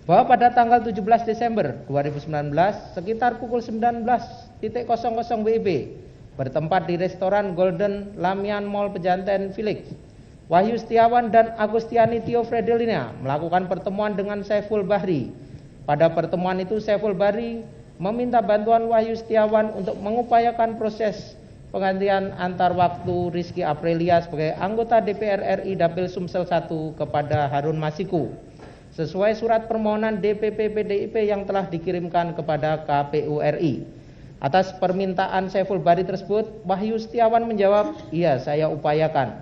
Bahwa pada tanggal 17 Desember 2019 sekitar pukul 19.00 WIB bertempat di restoran Golden Lamian Mall Pejanten Village, Wahyu Setiawan dan Agustiani Tio Fredelina melakukan pertemuan dengan Saiful Bahri. Pada pertemuan itu Saiful Bahri meminta bantuan Wahyu Setiawan untuk mengupayakan proses penggantian antar waktu Rizky Aprilia sebagai anggota DPR RI Dapil Sumsel 1 kepada Harun Masiku sesuai surat permohonan DPP PDIP yang telah dikirimkan kepada KPU RI. Atas permintaan Saiful Bahri tersebut, Wahyu Setiawan menjawab, "Iya, saya upayakan."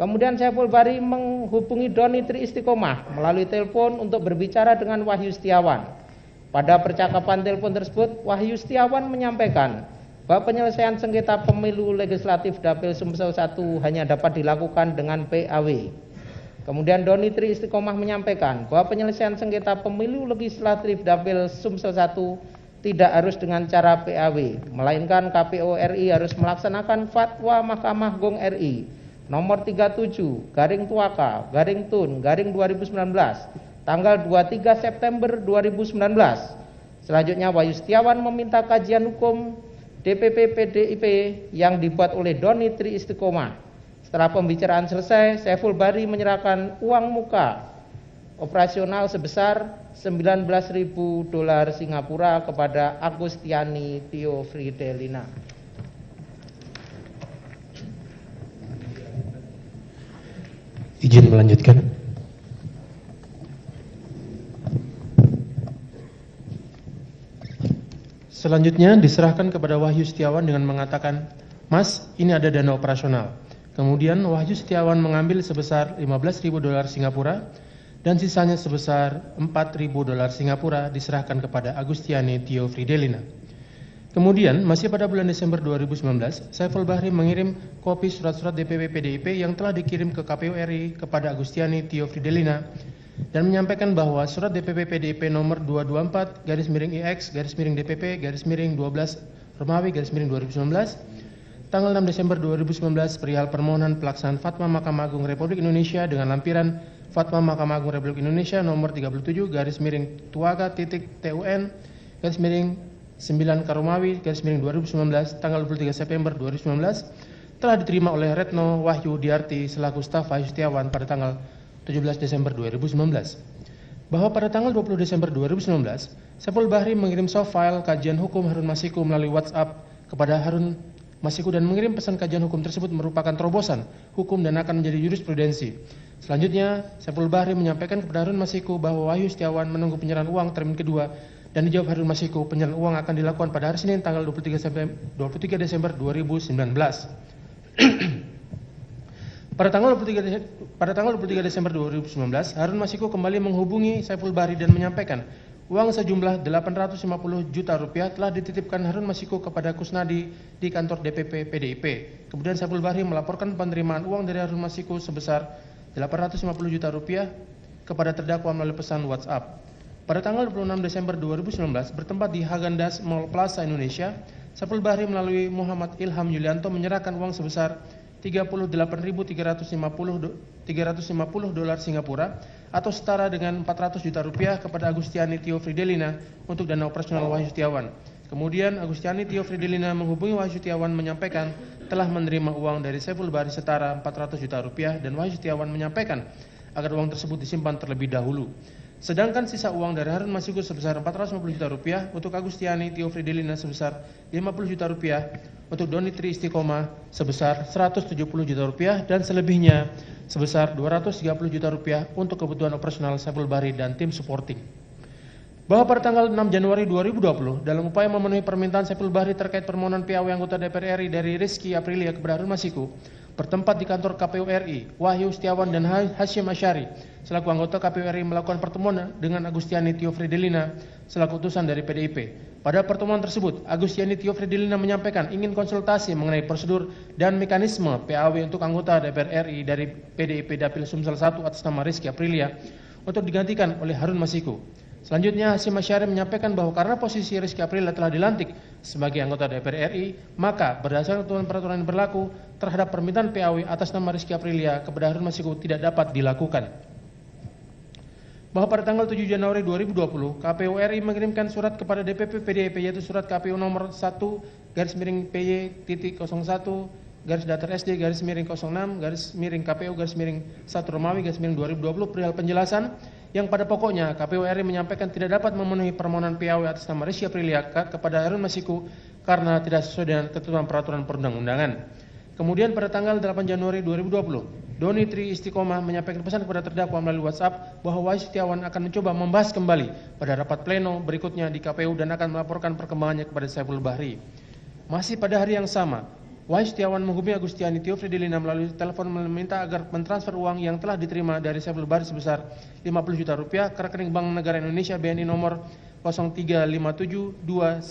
Kemudian Saiful Bahri menghubungi Doni Tri Istiqomah melalui telepon untuk berbicara dengan Wahyu Setiawan. Pada percakapan telepon tersebut, Wahyu Setiawan menyampaikan bahwa penyelesaian sengketa pemilu legislatif Dapil Sumsel 1 hanya dapat dilakukan dengan PAW. Kemudian Doni Tri Istiqomah menyampaikan bahwa penyelesaian sengketa pemilu legislatif Dapil Sumsel 1 tidak harus dengan cara PAW, melainkan KPU RI harus melaksanakan fatwa Mahkamah Agung RI nomor 37/Tuaka/Tun/2019 tanggal 23 September 2019. Selanjutnya Wahyu Setiawan meminta kajian hukum DPP PDIP yang dibuat oleh Doni Tri Istiqomah. Setelah pembicaraan selesai, Saiful Bahri menyerahkan uang muka operasional sebesar 19.000 dolar Singapura kepada Agustiani Tio Fredelina. Izin melanjutkan. Selanjutnya diserahkan kepada Wahyu Setiawan dengan mengatakan, "Mas, ini ada dana operasional." Kemudian Wahyu Setiawan mengambil sebesar 15.000 dolar Singapura dan sisanya sebesar 4.000 dolar Singapura diserahkan kepada Agustiani Tio Fredelina. Kemudian masih pada bulan Desember 2019, Saiful Bahri mengirim kopi surat-surat DPP PDIP yang telah dikirim ke KPU RI kepada Agustiani Tio Fredelina dan menyampaikan bahwa surat DPP PDIP nomor 224/IX/DPP/12 Romawi -2019 tanggal 6 Desember 2019 perihal permohonan pelaksanaan fatwa Mahkamah Agung Republik Indonesia dengan lampiran Fatwa Mahkamah Agung Republik Indonesia nomor 37/Tuaka.TUN/9 Karomawi -2019 tanggal 23 September 2019 telah diterima oleh Retno Wahyu Diarti selaku staf Wahyu Setiawan pada tanggal 17 Desember 2019. Bahwa pada tanggal 20 Desember 2019, Saiful Bahri mengirim soft file kajian hukum Harun Masiku melalui WhatsApp kepada Harun Masiku dan mengirim pesan kajian hukum tersebut merupakan terobosan hukum dan akan menjadi jurisprudensi. Selanjutnya, Saiful Bahri menyampaikan kepada Harun Masiku bahwa Wahyu Setiawan menunggu penyerahan uang termin kedua dan dijawab Harun Masiku penyerahan uang akan dilakukan pada hari Senin tanggal 23 Desember 2019. Pada tanggal 23 Desember 2019, Harun Masiku kembali menghubungi Saiful Bahri dan menyampaikan uang sejumlah 850 juta rupiah telah dititipkan Harun Masiku kepada Kusnadi di kantor DPP PDIP. Kemudian Saiful Bahri melaporkan penerimaan uang dari Harun Masiku sebesar 850 juta rupiah kepada terdakwa melalui pesan WhatsApp. Pada tanggal 26 Desember 2019, bertempat di Häagen-Dazs Mall Plaza Indonesia, Saiful Bahri melalui Muhammad Ilham Yulianto menyerahkan uang sebesar 38.350 dolar Singapura atau setara dengan 400 juta rupiah kepada Agustiani Tio Fredelina untuk dana operasional Wahyu Setiawan. Kemudian Agustiani Tio Fredelina menghubungi Wahyu Setiawan menyampaikan telah menerima uang dari Saiful Bahri setara 400 juta rupiah dan Wahyu Setiawan menyampaikan agar uang tersebut disimpan terlebih dahulu. Sedangkan sisa uang dari Harun Masiku sebesar 450 juta rupiah untuk Agustiani Tio Fredelina sebesar 50 juta rupiah, untuk Doni Tri Istiqomah sebesar 170 juta rupiah dan selebihnya sebesar 230 juta rupiah untuk kebutuhan operasional Saiful Bahri dan tim supporting. bahwa pada tanggal 6 Januari 2020 dalam upaya memenuhi permintaan Saiful Bahri terkait permohonan PAW anggota DPR RI dari Rizky Aprilia kepada Harun Masiku bertempat di kantor KPU RI, Wahyu Setiawan dan Hashim Asyari selaku anggota KPU RI melakukan pertemuan dengan Agustiani Tio Fridelina selaku utusan dari PDIP. Pada pertemuan tersebut, Agustiani Tio Fridelina menyampaikan ingin konsultasi mengenai prosedur dan mekanisme PAW untuk anggota DPR RI dari PDIP Dapil Sumsel 1 atas nama Rizky Aprilia untuk digantikan oleh Harun Masiku. Selanjutnya, Hashim Asyari menyampaikan bahwa karena posisi Rizky Aprilia telah dilantik sebagai anggota DPR RI, maka berdasarkan peraturan yang berlaku terhadap permintaan PAW atas nama Rizky Aprilia kepada Harun Masiku tidak dapat dilakukan. Bahwa pada tanggal 7 Januari 2020, KPU RI mengirimkan surat kepada DPP PDIP yaitu surat KPU nomor 1/PY.01 /06/KPU/1 perihal penjelasan yang pada pokoknya KPU RI menyampaikan tidak dapat memenuhi permohonan PAW atas nama Rizky Aprilia kepada Harun Masiku karena tidak sesuai dengan ketentuan peraturan perundang-undangan. Kemudian pada tanggal 8 Januari 2020, Doni Tri Istiqomah menyampaikan pesan kepada terdakwa melalui WhatsApp bahwa Wahyu Setiawan akan mencoba membahas kembali pada rapat pleno berikutnya di KPU dan akan melaporkan perkembangannya kepada Saiful Bahri. Masih pada hari yang sama, Wahyu Setiawan menghubungi Agustiani Tio Fridelina melalui telepon meminta agar mentransfer uang yang telah diterima dari Saiful Bahri sebesar 50 juta rupiah ke rekening Bank Negara Indonesia BNI nomor 0357219732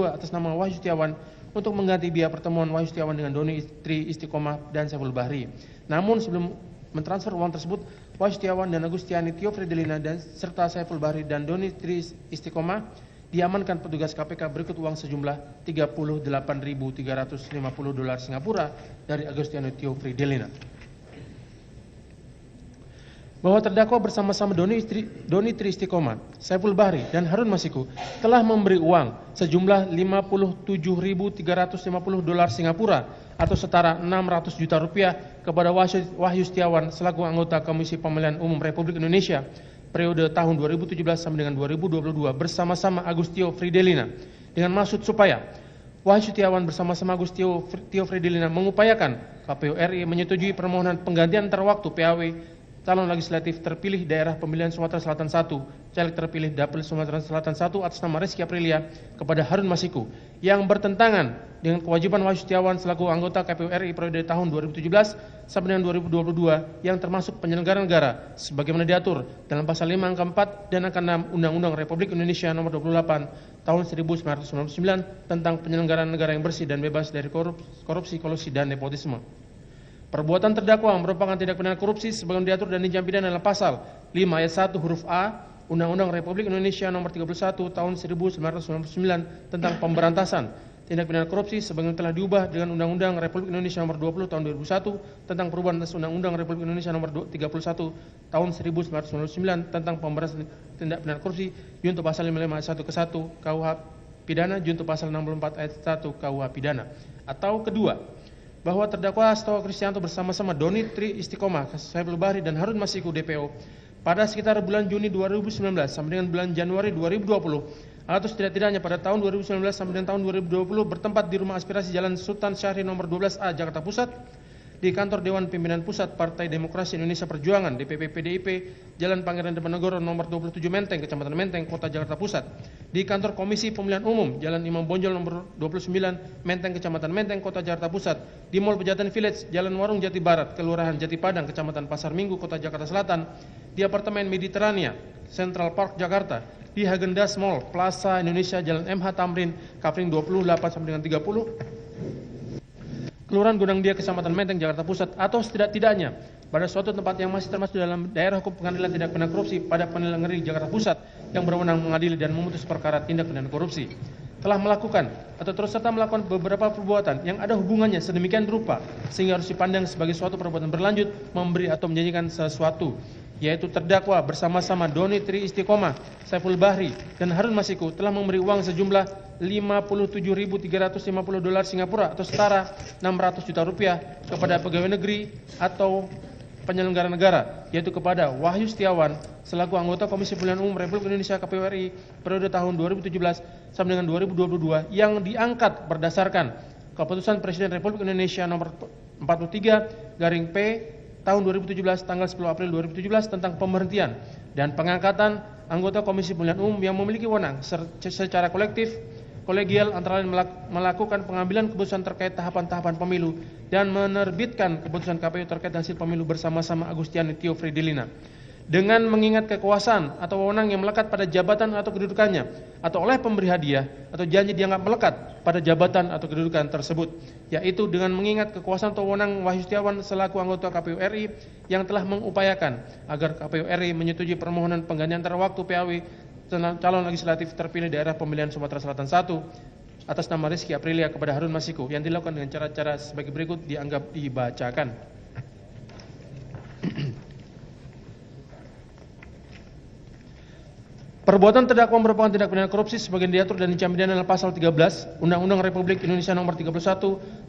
atas nama Wahyu Setiawan untuk mengganti biaya pertemuan Wahyu Setiawan dengan Doni Tri Istiqomah dan Saiful Bahri. Namun sebelum mentransfer uang tersebut, Wahyu Setiawan dan Agustiani Tio Fridelina dan serta Saiful Bahri dan Doni Tri Istiqomah diamankan petugas KPK berikut uang sejumlah 38.350 dolar Singapura dari Agustiani Tio Fridelina. Bahwa terdakwa bersama-sama Doni Tri Istiqomah, Saiful Bahri dan Harun Masiku telah memberi uang sejumlah 57.350 dolar Singapura atau setara 600 juta rupiah kepada Wahyu Setiawan selaku anggota Komisi Pemilihan Umum Republik Indonesia periode tahun 2017 sampai dengan 2022 bersama-sama Agustio Fridelina dengan maksud supaya Wahyu Setiawan bersama-sama Agustio Fridelina mengupayakan KPU RI menyetujui permohonan penggantian antar waktu PAW calon legislatif terpilih daerah pemilihan Sumatera Selatan 1, caleg terpilih Dapil Sumatera Selatan 1 atas nama Rizky Aprilia kepada Harun Masiku yang bertentangan dengan kewajiban Wahyu Setiawan selaku anggota KPU RI periode tahun 2017 sampai dengan 2022 yang termasuk penyelenggara negara sebagaimana diatur dalam pasal 5 angka 4 dan angka 6 Undang-Undang Republik Indonesia nomor 28 tahun 1999 tentang penyelenggaraan negara yang bersih dan bebas dari korupsi, kolusi dan nepotisme. Perbuatan terdakwa merupakan tindak pidana korupsi sebagaimana diatur dan diancam pidana dalam pasal 5 ayat 1 huruf A Undang-Undang Republik Indonesia nomor 31 tahun 1999 tentang pemberantasan tindak pidana korupsi sebagaimana telah diubah dengan Undang-Undang Republik Indonesia nomor 20 tahun 2001 tentang perubahan atas Undang-Undang Republik Indonesia nomor 31 tahun 1999 tentang pemberantasan tindak pidana korupsi junto pasal 55 ayat 1 ke 1 KUH pidana junto pasal 64 ayat 1 KUH pidana. Atau kedua, bahwa terdakwa Hasto Kristianto bersama-sama Doni Tri Istiqomah, Saiful Bahri dan Harun Masiku DPO pada sekitar bulan Juni 2019 sampai dengan bulan Januari 2020 atau setidak-tidaknya pada tahun 2019 sampai dengan tahun 2020 bertempat di Rumah Aspirasi Jalan Sultan Syahrir nomor 12A Jakarta Pusat, di kantor Dewan Pimpinan Pusat Partai Demokrasi Indonesia Perjuangan DPP PDIP Jalan Pangeran Diponegoro nomor 27 Menteng, Kecamatan Menteng, Kota Jakarta Pusat, di kantor Komisi Pemilihan Umum Jalan Imam Bonjol nomor 29 Menteng, Kecamatan Menteng, Kota Jakarta Pusat, di Mall Pejaten Village Jalan Warung Jati Barat, Kelurahan Jati Padang, Kecamatan Pasar Minggu, Kota Jakarta Selatan, di apartemen Mediterania Central Park Jakarta, di Häagen-Dazs Mall Plaza Indonesia Jalan MH Tamrin Kafling 28 sampai dengan 30, Kelurahan Gondang Dia, Kecamatan Menteng, Jakarta Pusat, atau setidak-tidaknya pada suatu tempat yang masih termasuk dalam daerah hukum pengadilan tindak pidana korupsi pada Pengadilan Negeri Jakarta Pusat yang berwenang mengadili dan memutus perkara tindak pidana korupsi, telah melakukan atau terus serta melakukan beberapa perbuatan yang ada hubungannya sedemikian rupa sehingga harus dipandang sebagai suatu perbuatan berlanjut memberi atau menjanjikan sesuatu, yaitu terdakwa bersama-sama Doni Tri Istiqomah, Saiful Bahri dan Harun Masiku telah memberi uang sejumlah 57.350 dolar Singapura atau setara 600 juta rupiah kepada pegawai negeri atau penyelenggara negara, yaitu kepada Wahyu Setiawan selaku anggota Komisi Pemilihan Umum Republik Indonesia KPU RI periode tahun 2017 sampai dengan 2022 yang diangkat berdasarkan Keputusan Presiden Republik Indonesia nomor 43/P tahun 2017 tanggal 10 April 2017 tentang pemberhentian dan pengangkatan anggota Komisi Pemilihan Umum yang memiliki wewenang secara kolektif, kolegial antara lain melakukan pengambilan keputusan terkait tahapan-tahapan pemilu dan menerbitkan keputusan KPU terkait hasil pemilu bersama-sama Agustiani Tio Fridelina. Dengan mengingat kekuasaan atau wewenang yang melekat pada jabatan atau kedudukannya, atau oleh pemberi hadiah atau janji dianggap melekat pada jabatan atau kedudukan tersebut, yaitu dengan mengingat kekuasaan atau wewenang Wahyu Setiawan selaku anggota KPU RI yang telah mengupayakan agar KPU RI menyetujui permohonan penggantian antara waktu PAW calon legislatif terpilih daerah pemilihan Sumatera Selatan 1 atas nama Rizky Aprilia kepada Harun Masiku yang dilakukan dengan cara-cara sebagai berikut dianggap dibacakan. Perbuatan terdakwa merupakan tindak pidana korupsi sebagian diatur dan dicam pidana dalam pasal 13 Undang-Undang Republik Indonesia Nomor 31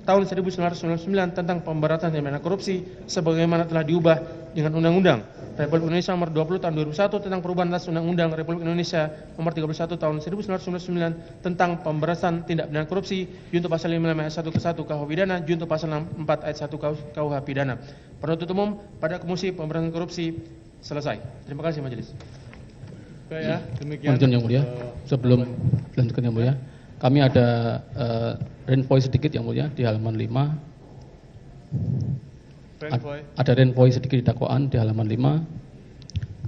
Tahun 1999 tentang pemberantasan tindak pidana korupsi sebagaimana telah diubah dengan Undang-Undang Republik Indonesia Nomor 20 Tahun 2001 tentang perubahan atas Undang-Undang Republik Indonesia Nomor 31 Tahun 1999 tentang pemberantasan tindak pidana korupsi junto pasal 55 ayat 1 ke 1 KUH pidana junto pasal 64 ayat 1 KUH pidana. Penuntut umum pada Komisi Pemberantasan Korupsi selesai. Terima kasih majelis. Baik ya, demikian. Yang mulia, sebelum dilanjutkan yang mulia, kami ada renvoy sedikit yang mulia di halaman 5. Renvoy. Ada renvoy sedikit di dakwaan di halaman 5.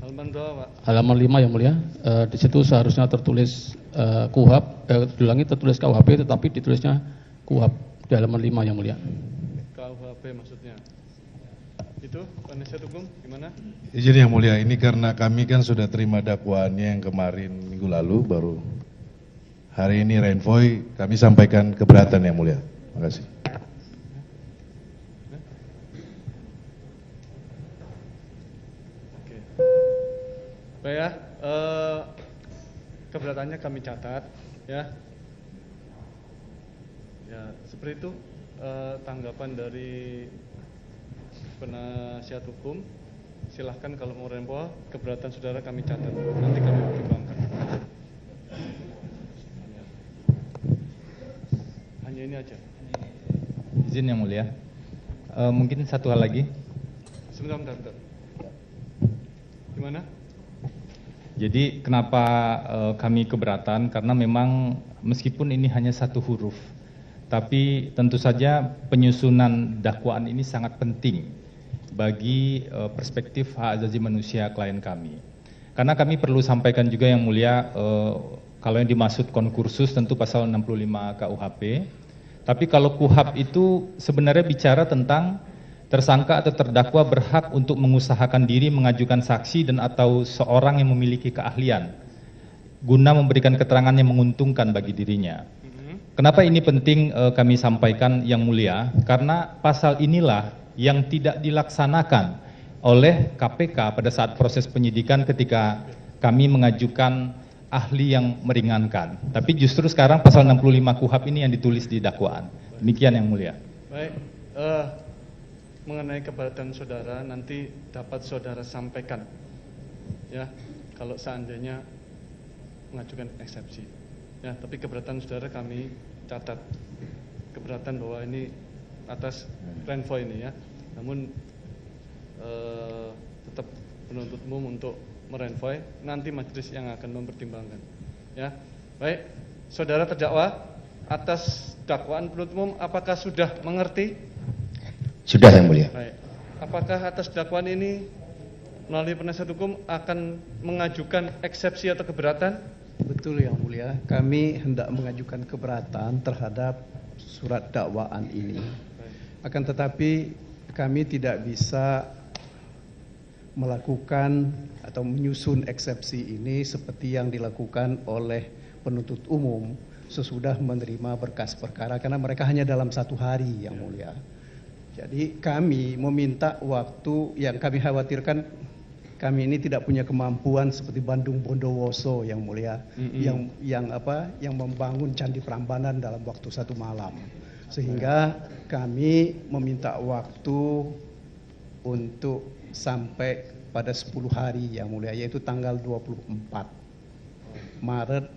Halaman berapa, Pak? Halaman 5 yang mulia. Di situ seharusnya tertulis KUHP, diulangi tertulis KUHP tetapi ditulisnya KUHP di halaman 5 yang mulia. KUHP maksudnya. Itu penasihat hukum gimana? Izin yang mulia, ini karena kami kan sudah terima dakwaannya yang kemarin minggu lalu, baru hari ini renvoy, kami sampaikan keberatan yang mulia. Terima kasih. Oke. Baik ya, keberatannya kami catat ya. Ya seperti itu tanggapan dari penasihat hukum. Silahkan kalau mau renvoy, keberatan saudara kami catat, nanti kami pertimbangkan. Hanya ini aja. Izin yang mulia, mungkin satu hal lagi. Sebentar. Gimana? Jadi kenapa kami keberatan? Karena memang meskipun ini hanya satu huruf, tapi tentu saja penyusunan dakwaan ini sangat penting bagi perspektif hak asasi manusia klien kami. Karena kami perlu sampaikan juga yang mulia, kalau yang dimaksud konkursus tentu pasal 65 KUHP, tapi kalau KUHP itu sebenarnya bicara tentang tersangka atau terdakwa berhak untuk mengusahakan diri mengajukan saksi dan atau seorang yang memiliki keahlian guna memberikan keterangan yang menguntungkan bagi dirinya. Kenapa ini penting kami sampaikan yang mulia? Karena pasal inilah yang tidak dilaksanakan oleh KPK pada saat proses penyidikan ketika kami mengajukan ahli yang meringankan. Tapi justru sekarang pasal 65 KUHP ini yang ditulis di dakwaan. Demikian yang mulia. Baik, mengenai keberatan saudara nanti dapat saudara sampaikan ya kalau seandainya mengajukan eksepsi ya, tapi keberatan saudara kami catat, keberatan bahwa ini atas renvoy ini ya, namun tetap penuntut umum untuk merenvoy, nanti majelis yang akan mempertimbangkan ya. Baik, saudara terdakwa atas dakwaan penuntut umum apakah sudah mengerti? Sudah yang mulia. Baik. Apakah atas dakwaan ini melalui penasihat hukum akan mengajukan eksepsi atau keberatan? Betul yang mulia, kami hendak mengajukan keberatan terhadap surat dakwaan ini. Akan tetapi kami tidak bisa melakukan atau menyusun eksepsi ini seperti yang dilakukan oleh penuntut umum sesudah menerima berkas perkara, karena mereka hanya dalam 1 hari yang mulia. Jadi kami meminta waktu, yang kami khawatirkan kami ini tidak punya kemampuan seperti Bandung Bondowoso yang mulia, yang membangun Candi Prambanan dalam waktu 1 malam. Sehingga kami meminta waktu untuk sampai pada 10 hari yang mulia, yaitu tanggal 24 Maret,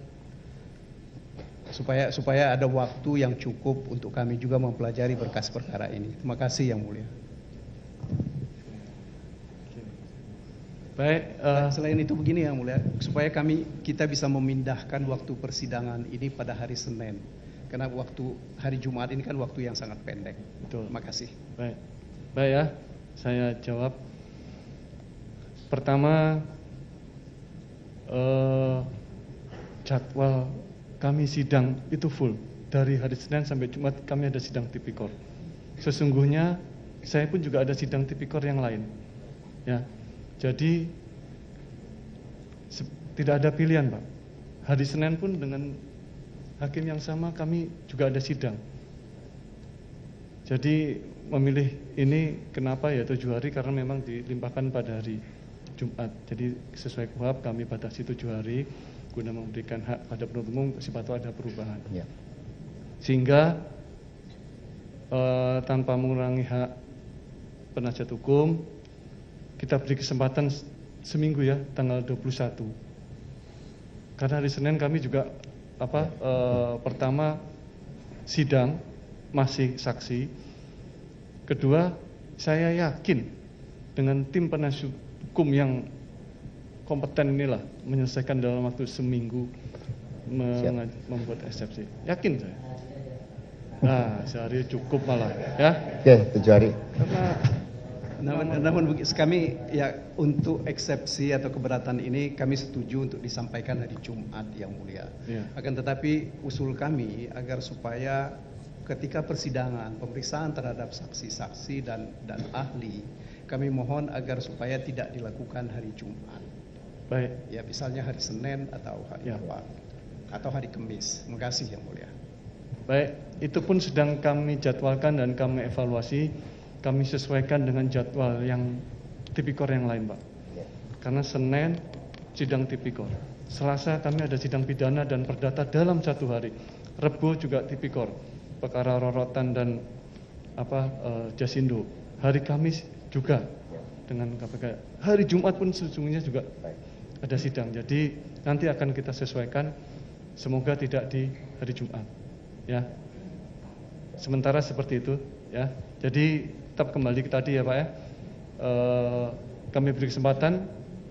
supaya ada waktu yang cukup untuk kami juga mempelajari berkas perkara ini. Terima kasih yang mulia. Baik, selain itu begini Yang Mulia, supaya kita bisa memindahkan waktu persidangan ini pada hari Senin. Karena waktu hari Jumat ini kan waktu yang sangat pendek. Betul. Terima kasih. Baik ya, saya jawab. Pertama, jadwal kami sidang itu full. Dari hari Senin sampai Jumat kami ada sidang tipikor. Sesungguhnya saya pun juga ada sidang tipikor yang lain. Ya, jadi tidak ada pilihan, Pak. Hari Senin pun dengan hakim yang sama kami juga ada sidang. Jadi memilih ini kenapa ya 7 hari karena memang dilimpahkan pada hari Jumat. Jadi sesuai KUHP kami batasi 7 hari guna memberikan hak pada penuntut umum siapa tahu ada perubahan. Ya. Sehingga tanpa mengurangi hak penasihat hukum, kita beri kesempatan seminggu ya, tanggal 21. Karena hari Senin kami juga pertama sidang masih saksi. Kedua, saya yakin dengan tim penasihat hukum yang kompeten inilah menyelesaikan dalam waktu seminggu membuat eksepsi. Yakin saya. Nah, sehari cukup malah ya. Oke, 7 hari. Namun kami ya untuk eksepsi atau keberatan ini kami setuju untuk disampaikan hari Jumat Yang Mulia. Ya. Akan tetapi usul kami agar supaya ketika persidangan pemeriksaan terhadap saksi-saksi dan ahli, kami mohon agar supaya tidak dilakukan hari Jumat. Baik. Ya misalnya hari Senin atau hari atau hari Kamis. Terima kasih Yang Mulia. Baik, itu pun sedang kami jadwalkan dan kami evaluasi. Kami sesuaikan dengan jadwal yang tipikor yang lain, Pak. Karena Senin sidang tipikor, Selasa kami ada sidang pidana dan perdata dalam 1 hari. Rebo juga tipikor, perkara rorotan dan Jasindo. Hari Kamis juga dengan KPK. Hari Jumat pun sesungguhnya juga ada sidang. Jadi nanti akan kita sesuaikan. Semoga tidak di hari Jumat. Ya. Sementara seperti itu. Ya. Jadi tetap kembali ke tadi ya Pak ya. Kami beri kesempatan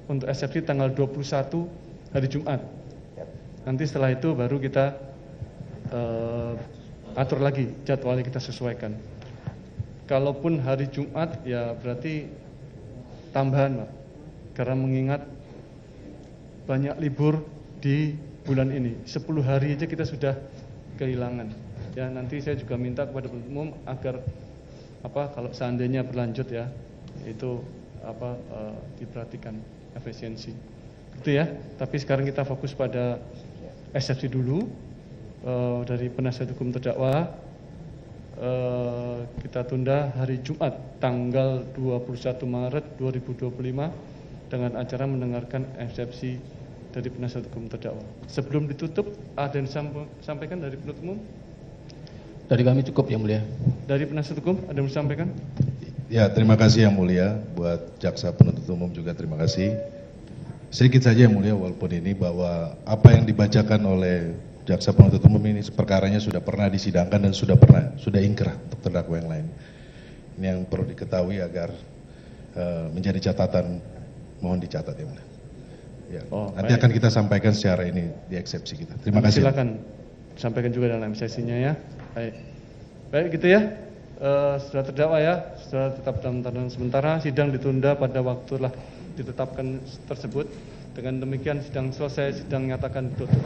untuk eksepsi tanggal 21 hari Jumat. Nanti setelah itu baru kita atur lagi jadwalnya, kita sesuaikan. Kalaupun hari Jumat ya berarti tambahan Pak. Karena mengingat banyak libur di bulan ini. 10 hari aja kita sudah kehilangan. Ya nanti saya juga minta kepada penuntut umum agar kalau seandainya berlanjut ya itu diperhatikan efisiensi gitu ya. Tapi sekarang kita fokus pada eksepsi dulu dari penasihat hukum terdakwa. Kita tunda hari Jumat tanggal 21 Maret 2025 dengan acara mendengarkan eksepsi dari penasihat hukum terdakwa. Sebelum ditutup ada yang disampaikan dari penuntut umum? Dari kami cukup Yang Mulia. Dari penasihat hukum ada yang disampaikan? Ya, terima kasih Yang Mulia. Buat jaksa penuntut umum juga terima kasih. Sedikit saja Yang Mulia, walaupun ini bahwa apa yang dibacakan oleh jaksa penuntut umum ini perkaranya sudah pernah disidangkan dan sudah ingkrah untuk terdakwa yang lain. Ini yang perlu diketahui agar menjadi catatan, mohon dicatat Yang Mulia. Ya, nanti akan kita sampaikan secara ini di eksepsi kita. Terima kasih. Silakan sampaikan juga dalam sesinya ya. Baik gitu ya. Sudah terdakwa ya, sudah tetap dalam tahanan sementara. Sidang ditunda pada waktu telah ditetapkan tersebut. Dengan demikian sidang selesai, sidang nyatakan ditutup.